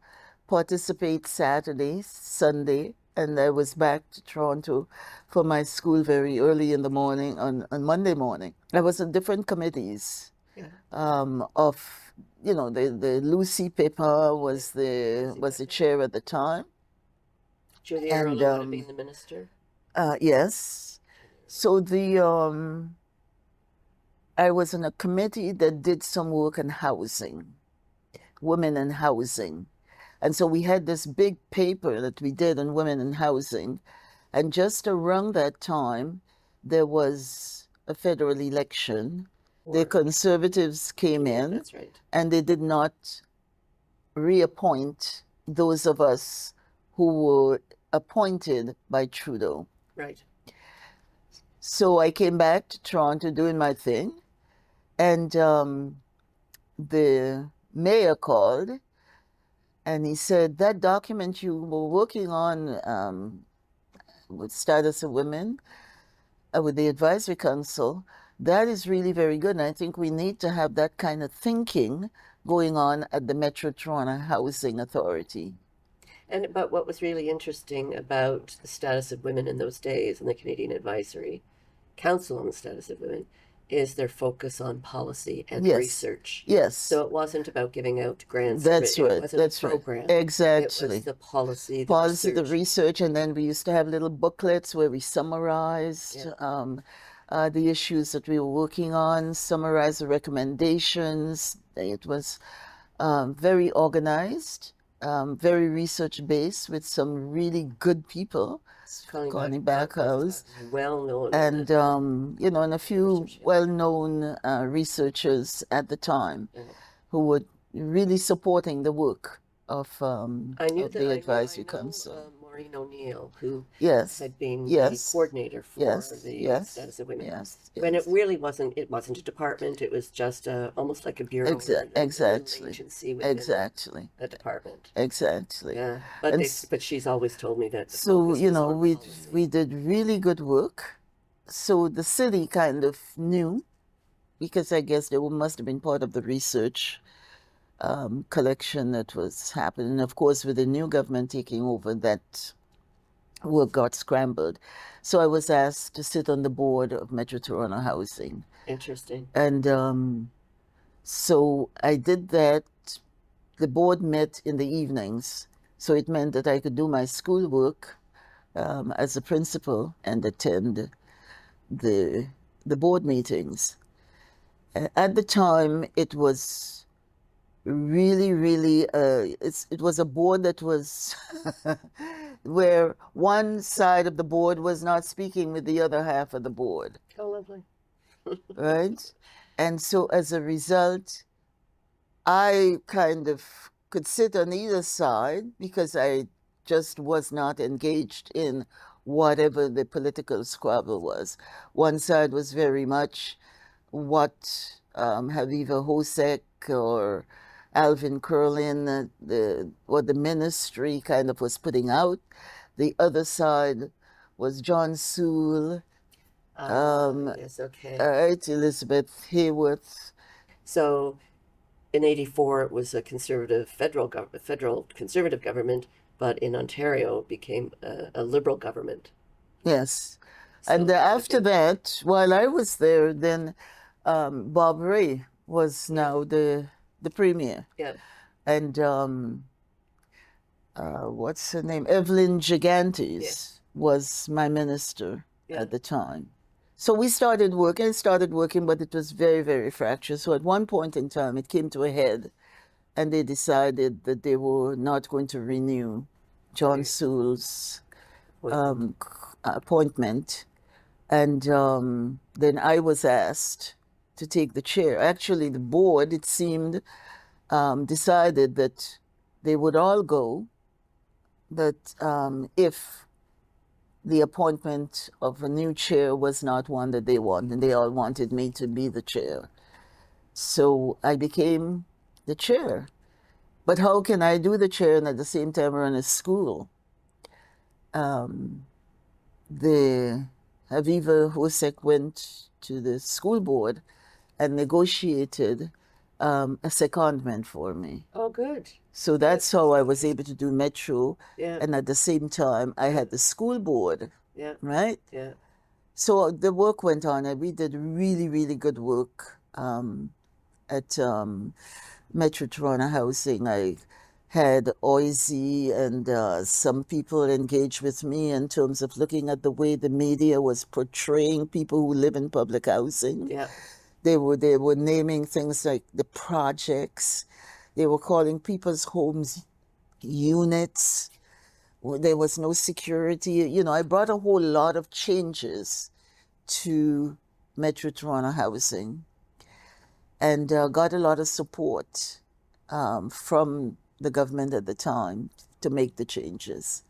Speaker 1: participate Saturday, Sunday, and I was back to Toronto for my school very early in the morning on Monday morning. I was on different committees of, you know, the Lucy Pippa was the chair at the time.
Speaker 3: Julia Earle would have been the minister.
Speaker 1: Yes. So I was in a committee that did some work on housing, women and housing. And so we had this big paper that we did on women and housing. And just around that time, there was a federal election. The Conservatives came in,
Speaker 3: That's right.
Speaker 1: and they did not reappoint those of us who were appointed by Trudeau.
Speaker 3: Right.
Speaker 1: So I came back to Toronto doing my thing, and the mayor called, and he said, that document you were working on with Status of Women, with the Advisory Council, that is really very good. And I think we need to have that kind of thinking going on at the Metro Toronto Housing Authority.
Speaker 3: But what was really interesting about the Status of Women in those days and the Canadian Advisory Council on the Status of Women is their focus on policy and research.
Speaker 1: Yes.
Speaker 3: So it wasn't about giving out grants.
Speaker 1: That's right.
Speaker 3: It wasn't
Speaker 1: That's
Speaker 3: a program.
Speaker 1: right. Exactly.
Speaker 3: It was the policy,
Speaker 1: the research, and then we used to have little booklets where we summarized the issues that we were working on, summarize the recommendations. It was very organized, very research-based with some really good people. Connie Backhouse,
Speaker 3: well-known.
Speaker 1: And, you know, and a few well-known researchers at the time who were really supporting the work of the Advisory Council.
Speaker 3: Maureen O'Neill, who
Speaker 1: Yes.
Speaker 3: had been
Speaker 1: Yes.
Speaker 3: the coordinator for
Speaker 1: Yes.
Speaker 3: the
Speaker 1: Yes.
Speaker 3: Status of Women.
Speaker 1: Yes.
Speaker 3: When it
Speaker 1: Yes.
Speaker 3: really wasn't a department, it was just almost like a bureau,
Speaker 1: Exactly.
Speaker 3: an agency within
Speaker 1: Exactly.
Speaker 3: a department.
Speaker 1: Exactly.
Speaker 3: Yeah,
Speaker 1: And
Speaker 3: but she's always told me that.
Speaker 1: So, you know, we did really good work. So the city kind of knew, because I guess they must have been part of the research collection that was happening. Of course, with the new government taking over, that work got scrambled. So I was asked to sit on the board of Metro Toronto Housing.
Speaker 3: Interesting.
Speaker 1: And so I did that. The board met in the evenings. So it meant that I could do my schoolwork as a principal and attend the board meetings. At the time, it was really, really, it was a board that was where one side of the board was not speaking with the other half of the board.
Speaker 3: Oh, lovely.
Speaker 1: Right? And so as a result, I kind of could sit on either side because I just was not engaged in whatever the political squabble was. One side was very much what Haviva Hosek or Alvin Curlin, what the ministry kind of was putting out. The other side was John Sewell,
Speaker 3: yes, okay.
Speaker 1: right, Elizabeth Hayworth.
Speaker 3: So in 84, it was a conservative federal conservative government, but in Ontario it became a liberal government.
Speaker 1: Yes.
Speaker 3: So
Speaker 1: And after that, while I was there, then Bob Ray was now the premier.
Speaker 3: yeah,
Speaker 1: And what's her name? Evelyn Gigantes
Speaker 3: Yes.
Speaker 1: was my minister
Speaker 3: Yeah.
Speaker 1: at the time. So we started working, but it was very, very fractious. So at one point in time, it came to a head, and they decided that they were not going to renew John
Speaker 3: Right.
Speaker 1: Sewell's
Speaker 3: Appointment.
Speaker 1: appointment. And then I was asked to take the chair. Actually, the board, it seemed, decided that they would all go, but if the appointment of a new chair was not one that they wanted, and they all wanted me to be the chair. So I became the chair. But how can I do the chair and at the same time run a school? The Aviva Hosek went to the school board and negotiated a secondment for me.
Speaker 3: Oh, good.
Speaker 1: So that's how I was able to do Metro.
Speaker 3: Yeah,
Speaker 1: And at the same time, I had the school board,
Speaker 3: yeah,
Speaker 1: right?
Speaker 3: yeah.
Speaker 1: So the work went on, and we did really, really good work at Metro Toronto Housing. I had Oisy and some people engaged with me in terms of looking at the way the media was portraying people who live in public housing.
Speaker 3: Yeah.
Speaker 1: They were naming things like the projects. They were calling people's homes units. There was no security. You know, I brought a whole lot of changes to Metro Toronto Housing and got a lot of support from the government at the time to make the changes.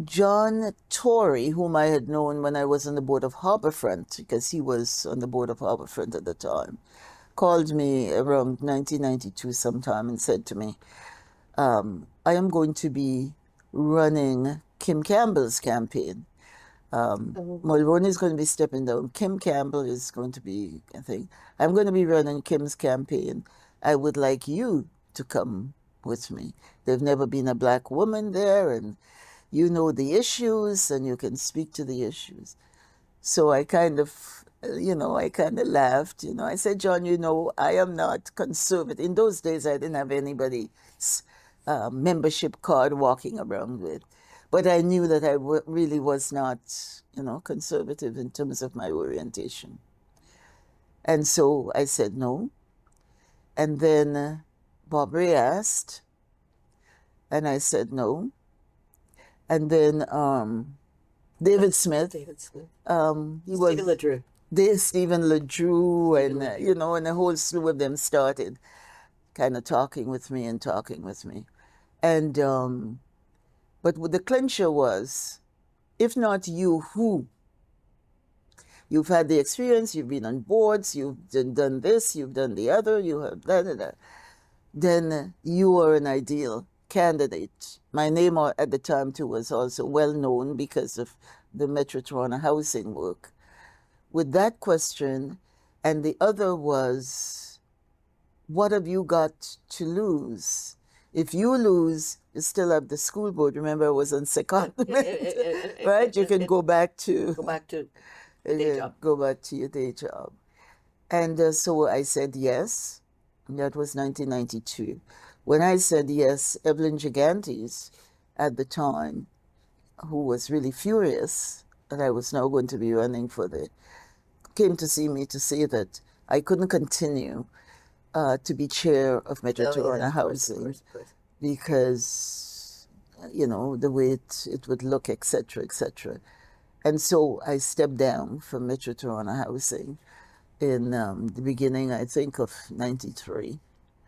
Speaker 1: John Tory, whom I had known when I was on the board of Harbour Front, because he was on the board of Harbour Front at the time, called me around 1992 sometime and said to me, I am going to be running Kim Campbell's campaign. Mulroney is going to be stepping down. Kim Campbell is going to be, I think, I'm going to be running Kim's campaign. I would like you to come with me. There's never been a black woman there, and you know the issues, and you can speak to the issues. So I kind of, laughed. I said, John, I am not conservative. In those days, I didn't have anybody's membership card walking around with. But I knew that I really was not, conservative in terms of my orientation. And so I said no. And then Bob Ray asked, and I said no. And then David Smith. He
Speaker 3: Stephen
Speaker 1: was
Speaker 3: LeDrew.
Speaker 1: Stephen LeDrew, and and a whole slew of them started kind of talking with me. And but what the clincher was, if not you, who? You've had the experience, you've been on boards, you've done this, you've done the other, you have blah, blah, blah. Then you are an ideal candidate. My name at the time too was also well known because of the Metro Toronto housing work. With that question, and the other was, what have you got to lose? If you lose, you still have the school board. Remember, I was on secondment, right? You can go back to
Speaker 3: your day job.
Speaker 1: Go back to your day job. And so I said yes. And that was 1992. When I said yes, Evelyn Gigantes at the time, who was really furious that I was now going to be running came to see me to say that I couldn't continue to be chair of Metro Toronto Housing,
Speaker 3: of course.
Speaker 1: because, the way it would look, etc., etc. And so I stepped down from Metro Toronto Housing in the beginning, I think, of 93.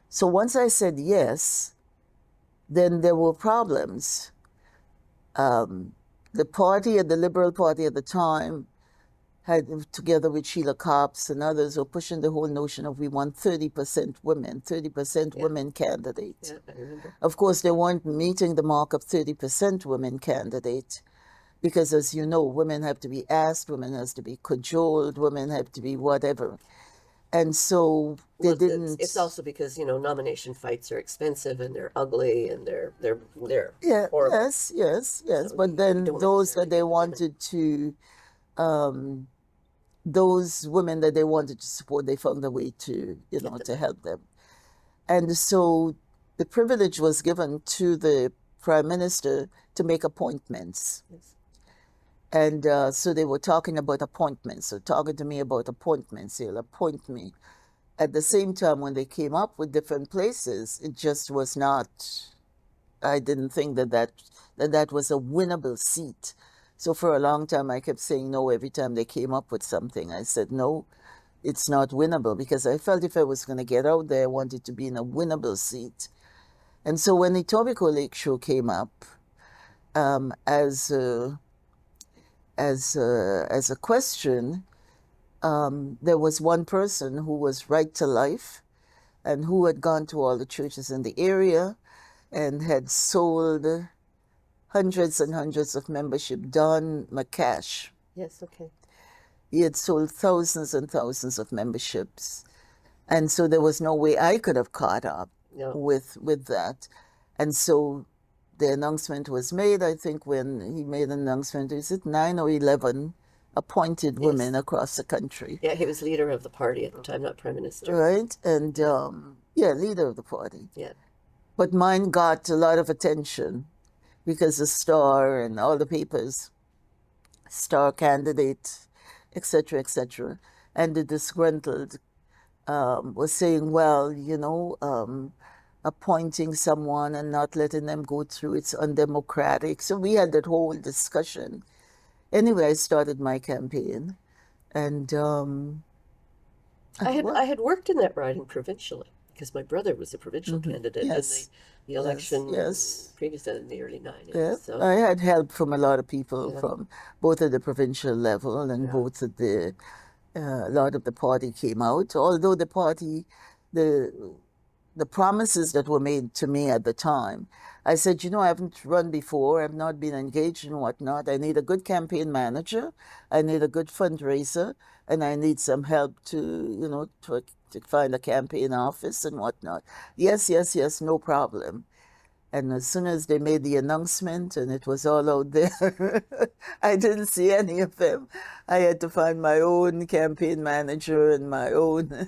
Speaker 1: So once I said yes, then there were problems. The Liberal Party at the time, had, together with Sheila Copps and others, were pushing the whole notion of we want 30% women, 30% women candidates.
Speaker 3: Yeah, I remember.
Speaker 1: Of course, they weren't meeting the mark of 30% women candidates because, as you know, women have to be asked, women have to be cajoled, women have to be whatever. And so they didn't.
Speaker 3: It's also because, you know, nomination fights are expensive and they're ugly and they're
Speaker 1: Yeah,
Speaker 3: horrible.
Speaker 1: yes.
Speaker 3: So
Speaker 1: But
Speaker 3: you
Speaker 1: then
Speaker 3: don't
Speaker 1: those that
Speaker 3: necessarily
Speaker 1: they
Speaker 3: get the women.
Speaker 1: wanted to, those women that they wanted to support, they found a way to, you know, to help them. And so the privilege was given to the Prime Minister to make appointments.
Speaker 3: Yes.
Speaker 1: And so they were talking about appointments. So talking to me about appointments, they'll appoint me. At the same time, when they came up with different places, it just was not, I didn't think that was a winnable seat. So for a long time, I kept saying no every time they came up with something. I said, no, it's not winnable, because I felt if I was going to get out there, I wanted to be in a winnable seat. And so when the Etobicoke Lakeshore came up as a question, there was one person who was right to life and who had gone to all the churches in the area and had sold hundreds and hundreds of membership. Don McCash.
Speaker 3: Yes, okay.
Speaker 1: He had sold thousands and thousands of memberships. And so there was no way I could have caught up with that. And so the announcement was made, I think when he made an announcement, is it 9 or 11 appointed women across the country.
Speaker 3: Yeah, he was leader of the party at the time, not Prime Minister.
Speaker 1: Right? And leader of the party.
Speaker 3: Yeah.
Speaker 1: But mine got a lot of attention because the Star and all the papers, Star candidate, etc., etc. And the disgruntled was saying, well, you know, appointing someone and not letting them go through, it's undemocratic. So we had that whole discussion. Anyway, I started my campaign, and
Speaker 3: I had worked in that riding provincially because my brother was a provincial candidate in the election previous in the early 90s.
Speaker 1: Yeah.
Speaker 3: So.
Speaker 1: I had help from a lot of people from both at the provincial level and both at the a lot of the party came out. Although the party, the promises that were made to me at the time, I said, you know, I haven't run before. I've not been engaged in whatnot. I need a good campaign manager. I need a good fundraiser. And I need some help to, you know, to find a campaign office and whatnot. Yes, no problem. And as soon as they made the announcement and it was all out there, I didn't see any of them. I had to find my own campaign manager and my own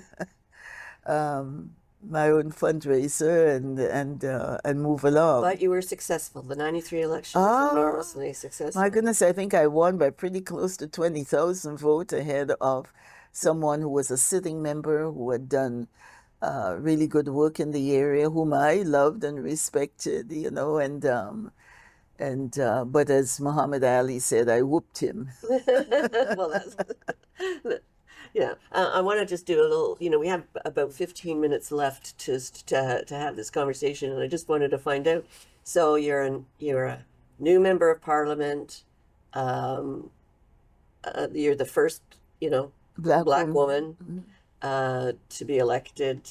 Speaker 1: fundraiser and move along.
Speaker 3: But you were successful. The 93 election was enormously successful.
Speaker 1: My goodness, I think I won by pretty close to 20,000 votes ahead of someone who was a sitting member who had done really good work in the area, whom I loved and respected, you know, but as Muhammad Ali said, I whooped him.
Speaker 3: Well, that's yeah. I want to just do a little. You know, we have about 15 minutes left to have this conversation, and I just wanted to find out. So you're a new member of Parliament. You're the first, you know, black woman to be elected,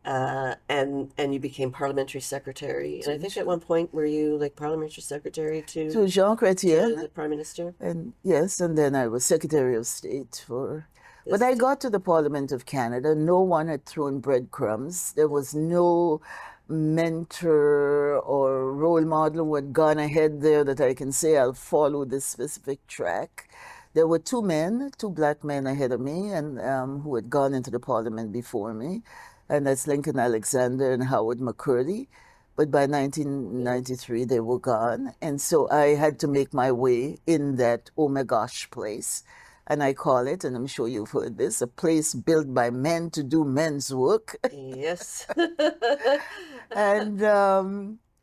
Speaker 3: and you became Parliamentary Secretary. And I think at one point were you like Parliamentary Secretary to
Speaker 1: Jean Chrétien,
Speaker 3: the Prime Minister?
Speaker 1: And yes, and then I was Secretary of State for. When I got to the Parliament of Canada, no one had thrown breadcrumbs. There was no mentor or role model who had gone ahead there that I can say I'll follow this specific track. There were two black men ahead of me, and who had gone into the Parliament before me, and that's Lincoln Alexander and Howard McCurdy. But by 1993, they were gone, and so I had to make my way in that oh my gosh place. And I call it, and I'm sure you've heard this, a place built by men to do men's work.
Speaker 3: Yes.
Speaker 1: And,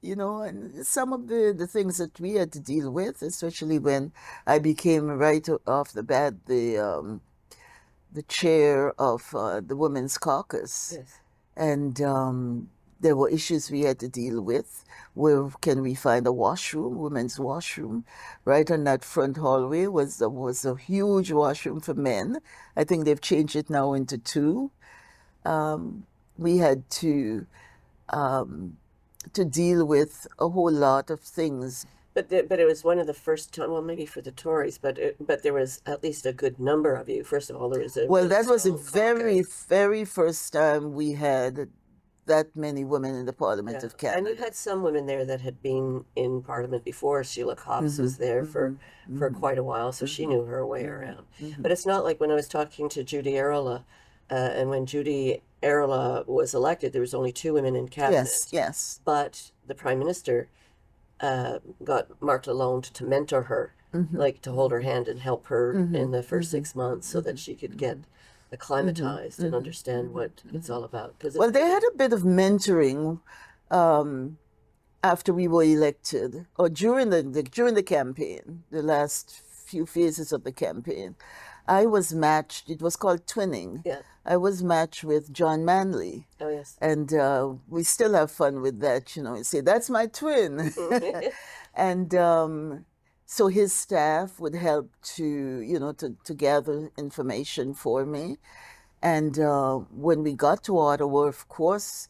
Speaker 1: you know, and some of the things that we had to deal with, especially when I became right off the bat the chair of the Women's Caucus.
Speaker 3: Yes.
Speaker 1: And There were issues we had to deal with. Where can we find a washroom, women's washroom? Right on that front hallway was a huge washroom for men. I think they've changed it now into two. We had to deal with a whole lot of things.
Speaker 3: But it was one of the first time, well, maybe for the Tories, but there was at least a good number of you. First of all, there was a
Speaker 1: Well,
Speaker 3: really
Speaker 1: that was the
Speaker 3: strong
Speaker 1: very,
Speaker 3: caucus.
Speaker 1: very first time we had that many women in the Parliament
Speaker 3: Yeah.
Speaker 1: of Canada.
Speaker 3: And you had some women there that had been in Parliament before. Sheila Copps was there for quite a while, so she knew her way around. But it's not like when I was talking to Judy Arola, and when Judy Arola was elected, there was only 2 women in cabinet.
Speaker 1: Yes, yes.
Speaker 3: But the Prime Minister got Mark Lalonde to mentor her, like to hold her hand and help her in the first 6 months so that she could get acclimatized and understand what it's all about.
Speaker 1: Well, they had a bit of mentoring after we were elected, or during the campaign, the last few phases of the campaign. I was matched. It was called twinning.
Speaker 3: Yeah.
Speaker 1: I was matched with John Manley.
Speaker 3: Oh, yes.
Speaker 1: And we still have fun with that, you know. You say, that's my twin. And so his staff would help to gather information for me. And when we got to Ottawa, of course,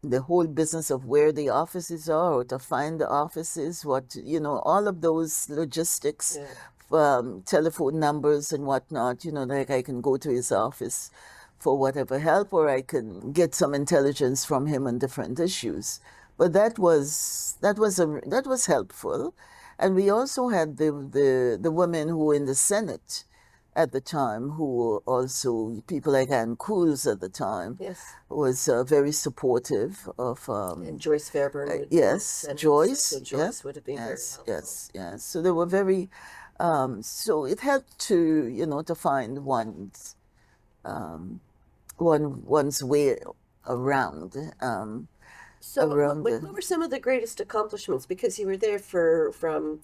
Speaker 1: the whole business of where the offices are, or to find the offices, all of those logistics, telephone numbers and whatnot, like I can go to his office for whatever help, or I can get some intelligence from him on different issues. But that was helpful. And we also had the women who were in the Senate at the time, who were also people like Ann Cools at the time.
Speaker 3: Yes.
Speaker 1: Was very supportive of.
Speaker 3: And Joyce Fairburn.
Speaker 1: Yes, Joyce.
Speaker 3: So Joyce would have been very helpful.
Speaker 1: Yes. So they were very. So it helped to find one's way around.
Speaker 3: So what were some of the greatest accomplishments? Because you were there from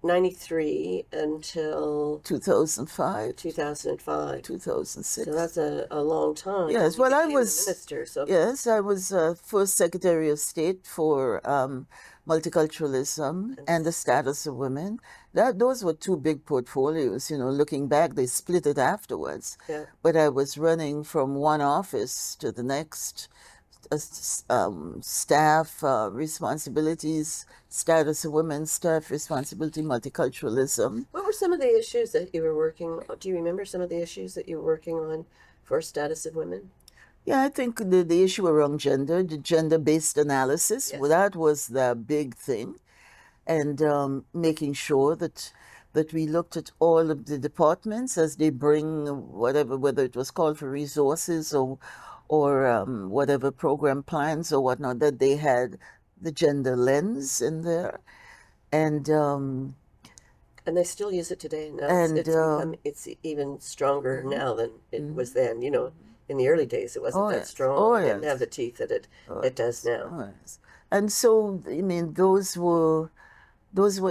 Speaker 3: 93 until
Speaker 1: 2005,
Speaker 3: 2006. So that's a long time.
Speaker 1: Yes, well, I was
Speaker 3: minister. So
Speaker 1: yes, I was first Secretary of State for multiculturalism and the status of women. Those were 2 big portfolios. Looking back, they split it afterwards.
Speaker 3: Yeah.
Speaker 1: But I was running from one office to the next. Staff responsibilities, status of women, staff responsibility, multiculturalism.
Speaker 3: What were some of the issues that you were working on? Do you remember some of the issues that you were working on for status of women?
Speaker 1: Yeah, I think the issue around gender, the gender-based analysis,
Speaker 3: Yes.
Speaker 1: well, that was the big thing. And making sure that we looked at all of the departments as they bring whether it was called for resources or whatever program plans or whatnot, that they had the gender lens in there. And
Speaker 3: they still use it today. Now it's even stronger now than it was then. In the early days, it wasn't that strong.
Speaker 1: Oh,
Speaker 3: It
Speaker 1: yes.
Speaker 3: didn't have the teeth that it does now.
Speaker 1: Oh, yes. And so, I mean, those were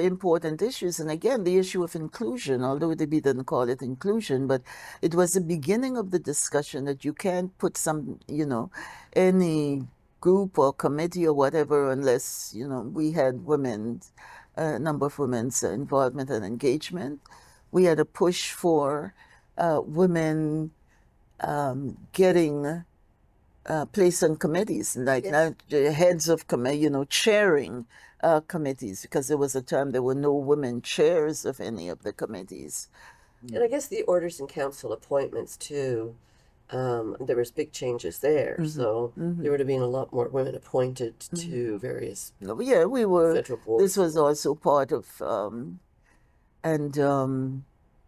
Speaker 1: important issues. And again, the issue of inclusion, although they didn't call it inclusion, but it was the beginning of the discussion that you can't put any group or committee or whatever unless, we had a number of women's involvement and engagement. We had a push for women getting placed on committees, like now the heads of chairing committees, because there was a time there were no women chairs of any of the committees.
Speaker 3: And I guess the orders and council appointments too, there was big changes there. So there would have been a lot more women appointed to various
Speaker 1: Yeah, we were.
Speaker 3: federal boards.
Speaker 1: This was also part of,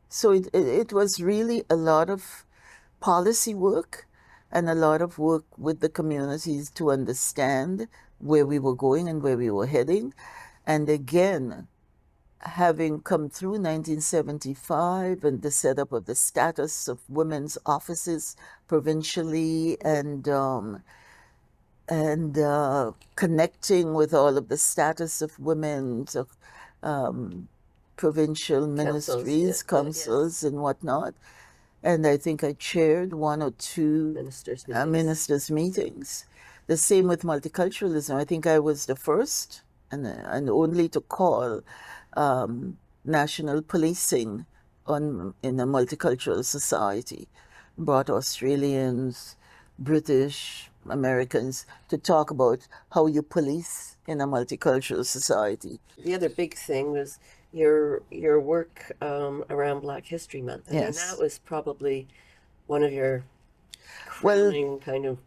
Speaker 1: so it was really a lot of policy work and a lot of work with the communities to understand where we were going and where we were heading. And again, having come through 1975 and the setup of the status of women's offices provincially and connecting with all of the status of women's provincial ministries, councils, and whatnot. And I think I chaired 1 or 2 ministers' meetings. The same with multiculturalism. I think I was the first and only to call national policing in a multicultural society. Brought Australians, British, Americans to talk about how you police in a multicultural society.
Speaker 3: The other big thing was your work around Black History Month. I mean,
Speaker 1: Yes.
Speaker 3: that was probably one of your
Speaker 1: Well,
Speaker 3: crowning kind of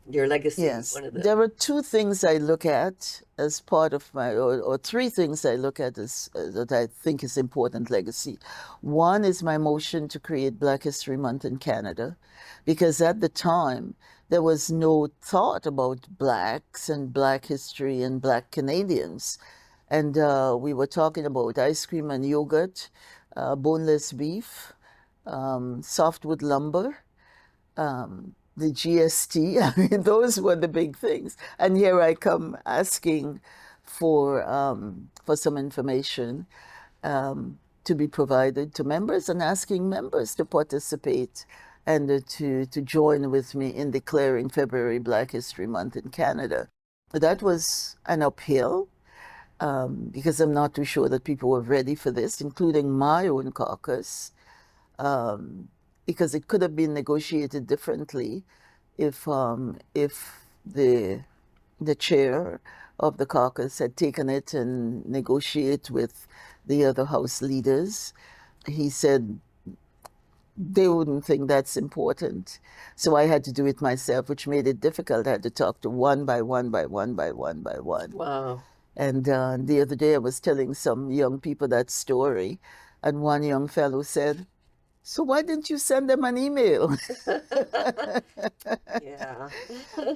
Speaker 3: your legacy.
Speaker 1: yes,
Speaker 3: One of the
Speaker 1: there are two things I look at as part of my, or three things I look at as that I think is important legacy. One is my motion to create Black History Month in Canada, because at the time there was no thought about Blacks and Black history and Black Canadians. And we were talking about ice cream and yogurt, boneless beef, softwood lumber, the GST. I mean, those were the big things. And here I come asking for some information to be provided to members and asking members to participate and to join with me in declaring February Black History Month in Canada. That was an uphill because I'm not too sure that people were ready for this, including my own caucus. Because it could have been negotiated differently if the chair of the caucus had taken it and negotiate with the other House leaders. He said they wouldn't think that's important. So I had to do it myself, which made it difficult. I had to talk to one by one by one by one by one.
Speaker 3: wow.
Speaker 1: And the other day I was telling some young people that story, and one young fellow said, "So why didn't you send them an email?"
Speaker 3: Yeah.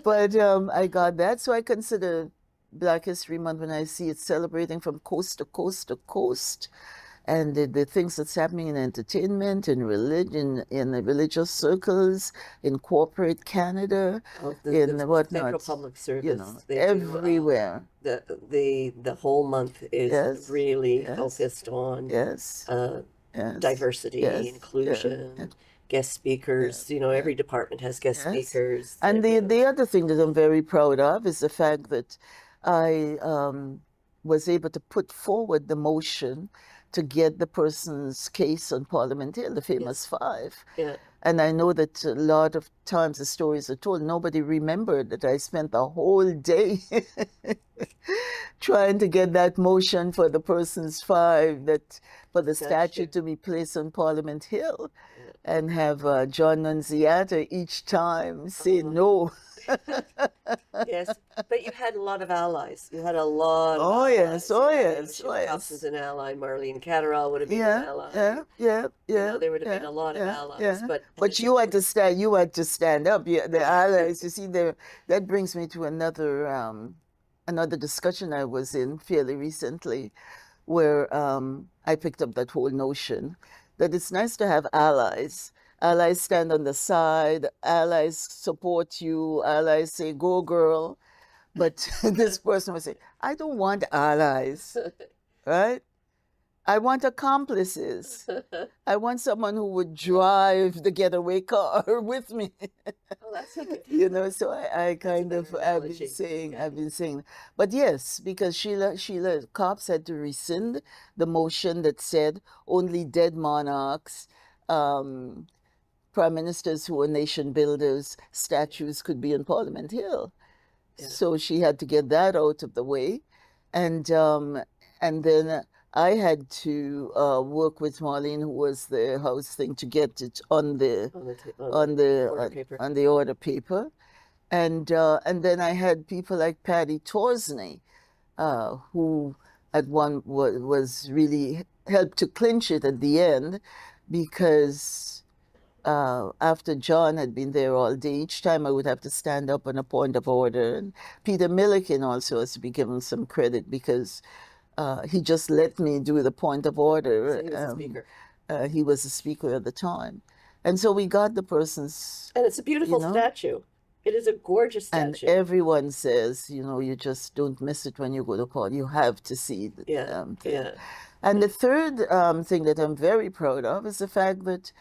Speaker 1: But I got that. So I consider Black History Month, when I see it celebrating from coast to coast to coast, and the things that's happening in entertainment, in religion, in the religious circles, in corporate Canada, in
Speaker 3: the
Speaker 1: whatnot,
Speaker 3: Federal Public Service,
Speaker 1: you know,
Speaker 3: they do,
Speaker 1: everywhere.
Speaker 3: the whole month is
Speaker 1: Yes,
Speaker 3: really
Speaker 1: yes,
Speaker 3: focused on
Speaker 1: yes, yes,
Speaker 3: diversity,
Speaker 1: yes,
Speaker 3: inclusion,
Speaker 1: yeah,
Speaker 3: guest speakers. You know, every department has guest
Speaker 1: yes.
Speaker 3: speakers.
Speaker 1: And the other thing that I'm very proud of is the fact that I was able to put forward the motion to get the person's case on Parliament Hill, the famous five.
Speaker 3: Yeah.
Speaker 1: And I know that a lot of times the stories are told, nobody remembered that I spent the whole day trying to get that motion for the person's five, that for the statue to be placed on Parliament Hill, and have John Nunziata each time say no.
Speaker 3: Yes, but you had a lot of allies. You had a lot of
Speaker 1: Oh
Speaker 3: allies.
Speaker 1: yes, oh
Speaker 3: You had
Speaker 1: yes,
Speaker 3: Jim
Speaker 1: oh
Speaker 3: Cox
Speaker 1: yes.
Speaker 3: was an ally. Marlene Catterall would have been an
Speaker 1: Yeah,
Speaker 3: ally.
Speaker 1: yeah, yeah,
Speaker 3: You
Speaker 1: yeah.
Speaker 3: know, there would have been
Speaker 1: yeah,
Speaker 3: a lot of
Speaker 1: yeah,
Speaker 3: allies.
Speaker 1: yeah.
Speaker 3: But
Speaker 1: you had to stand. You had to stand up. Yeah, the allies. You see, that brings me to another discussion I was in fairly recently, where I picked up that whole notion that it's nice to have allies. Allies stand on the side. Allies support you. Allies say, "Go, girl." But this person would say, "I don't want allies, right? I want accomplices. I want someone who would drive the getaway car with me."
Speaker 3: Oh, that's a good.
Speaker 1: You know, so I kind
Speaker 3: better
Speaker 1: of
Speaker 3: analogy.
Speaker 1: I've been saying, but yes, because Sheila Copps had to rescind the motion that said only dead monarchs, prime ministers who were nation builders, statues could be on Parliament Hill.
Speaker 3: Yeah.
Speaker 1: So she had to get that out of the way, and then I had to work with Marlene, who was the House thing, to get it on the
Speaker 3: order paper.
Speaker 1: on the order paper, and then I had people like Patty Torsney, who at one was really helped to clinch it at the end, because after John had been there all day, each time I would have to stand up on a point of order. And Peter Milliken also has to be given some credit, because he just let me do the point of order.
Speaker 3: So he was a speaker.
Speaker 1: He was a speaker at the time. And so we got the person's...
Speaker 3: And it's a beautiful statue. It is a gorgeous statue.
Speaker 1: And everyone says, you just don't miss it when you go to court. You have to see it.
Speaker 3: Yeah.
Speaker 1: And the third thing that I'm very proud of is the fact that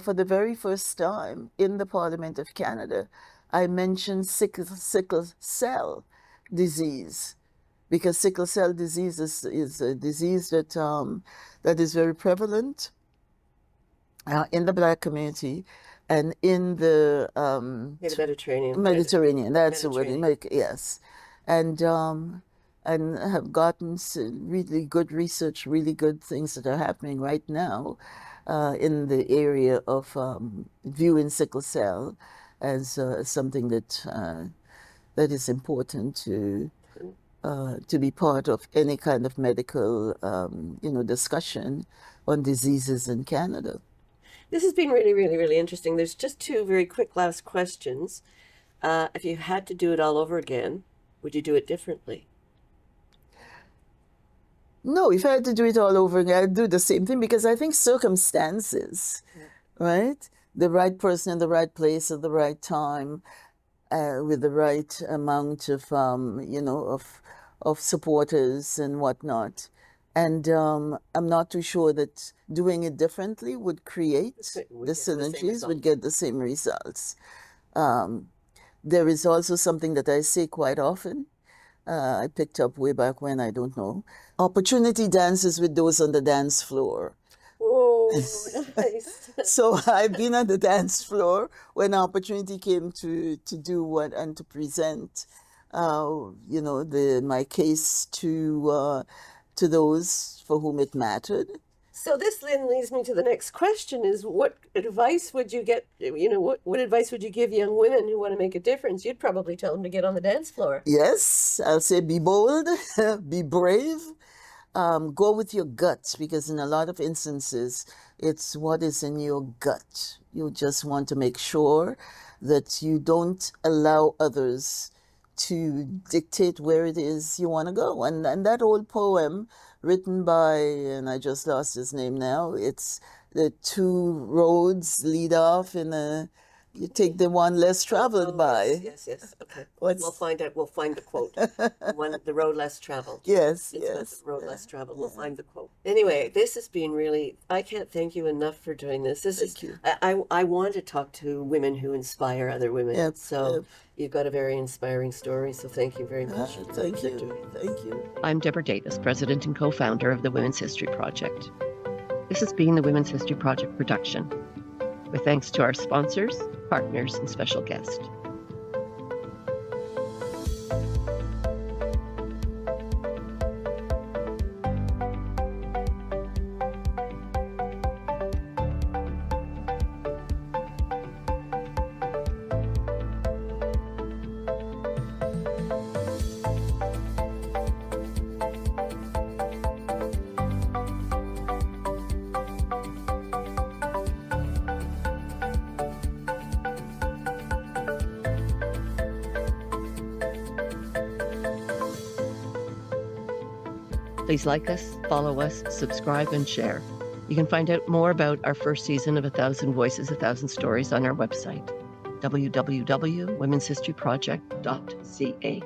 Speaker 1: for the very first time in the Parliament of Canada, I mentioned sickle cell disease, because sickle cell disease is a disease that is very prevalent in the Black community and in the
Speaker 3: Mediterranean.
Speaker 1: Mediterranean. That's the word.
Speaker 3: Mediterranean.
Speaker 1: Yes, and have gotten really good research, really good things that are happening right now in the area of viewing sickle cell as something that is important to be part of any kind of medical, discussion on diseases in Canada.
Speaker 3: This has been really, really, really interesting. There's just two very quick last questions. If you had to do it all over again, would you do it differently?
Speaker 1: No, if I had to do it all over again, I'd do the same thing, because I think circumstances, right? The right person in the right place at the right time, with the right amount of, of supporters and whatnot. And I'm not too sure that doing it differently would create the synergies, would get the same results. There is also something that I say quite often. I picked up way back when, I don't know. Opportunity dances with those on the dance floor.
Speaker 3: Oh, nice.
Speaker 1: So I've been on the dance floor when opportunity came to do what and to present, my case to those for whom it mattered.
Speaker 3: So this then leads me to the next question: is what advice would you get? What advice would you give young women who want to make a difference? You'd probably tell them to get on the dance floor.
Speaker 1: Yes, I'll say be bold, be brave, go with your gut, because in a lot of instances, it's what is in your gut. You just want to make sure that you don't allow others to dictate where it is you want to go. And that old poem written by, and I just lost his name now, it's the two roads lead off you take the one less traveled by.
Speaker 3: Yes. Okay. We'll find out. We'll find the quote. The road less traveled.
Speaker 1: Yes.
Speaker 3: It's not the road less traveled. We'll find the quote. Anyway, this has been really, I can't thank you enough for doing this.
Speaker 1: Thank you.
Speaker 3: I want to talk to women who inspire other women.
Speaker 1: Yep,
Speaker 3: so
Speaker 1: yep.
Speaker 3: You've got a very inspiring story. So thank you very much.
Speaker 1: Thank you. Thank you.
Speaker 2: I'm Deborah Davis, President and co-founder of the Women's History Project. This has been the Women's History Project production, with thanks to our sponsors, partners, and special guests. Please like us, follow us, subscribe, and share. You can find out more about our first season of 1,000 Voices, 1,000 Stories on our website, www.womenshistoryproject.ca.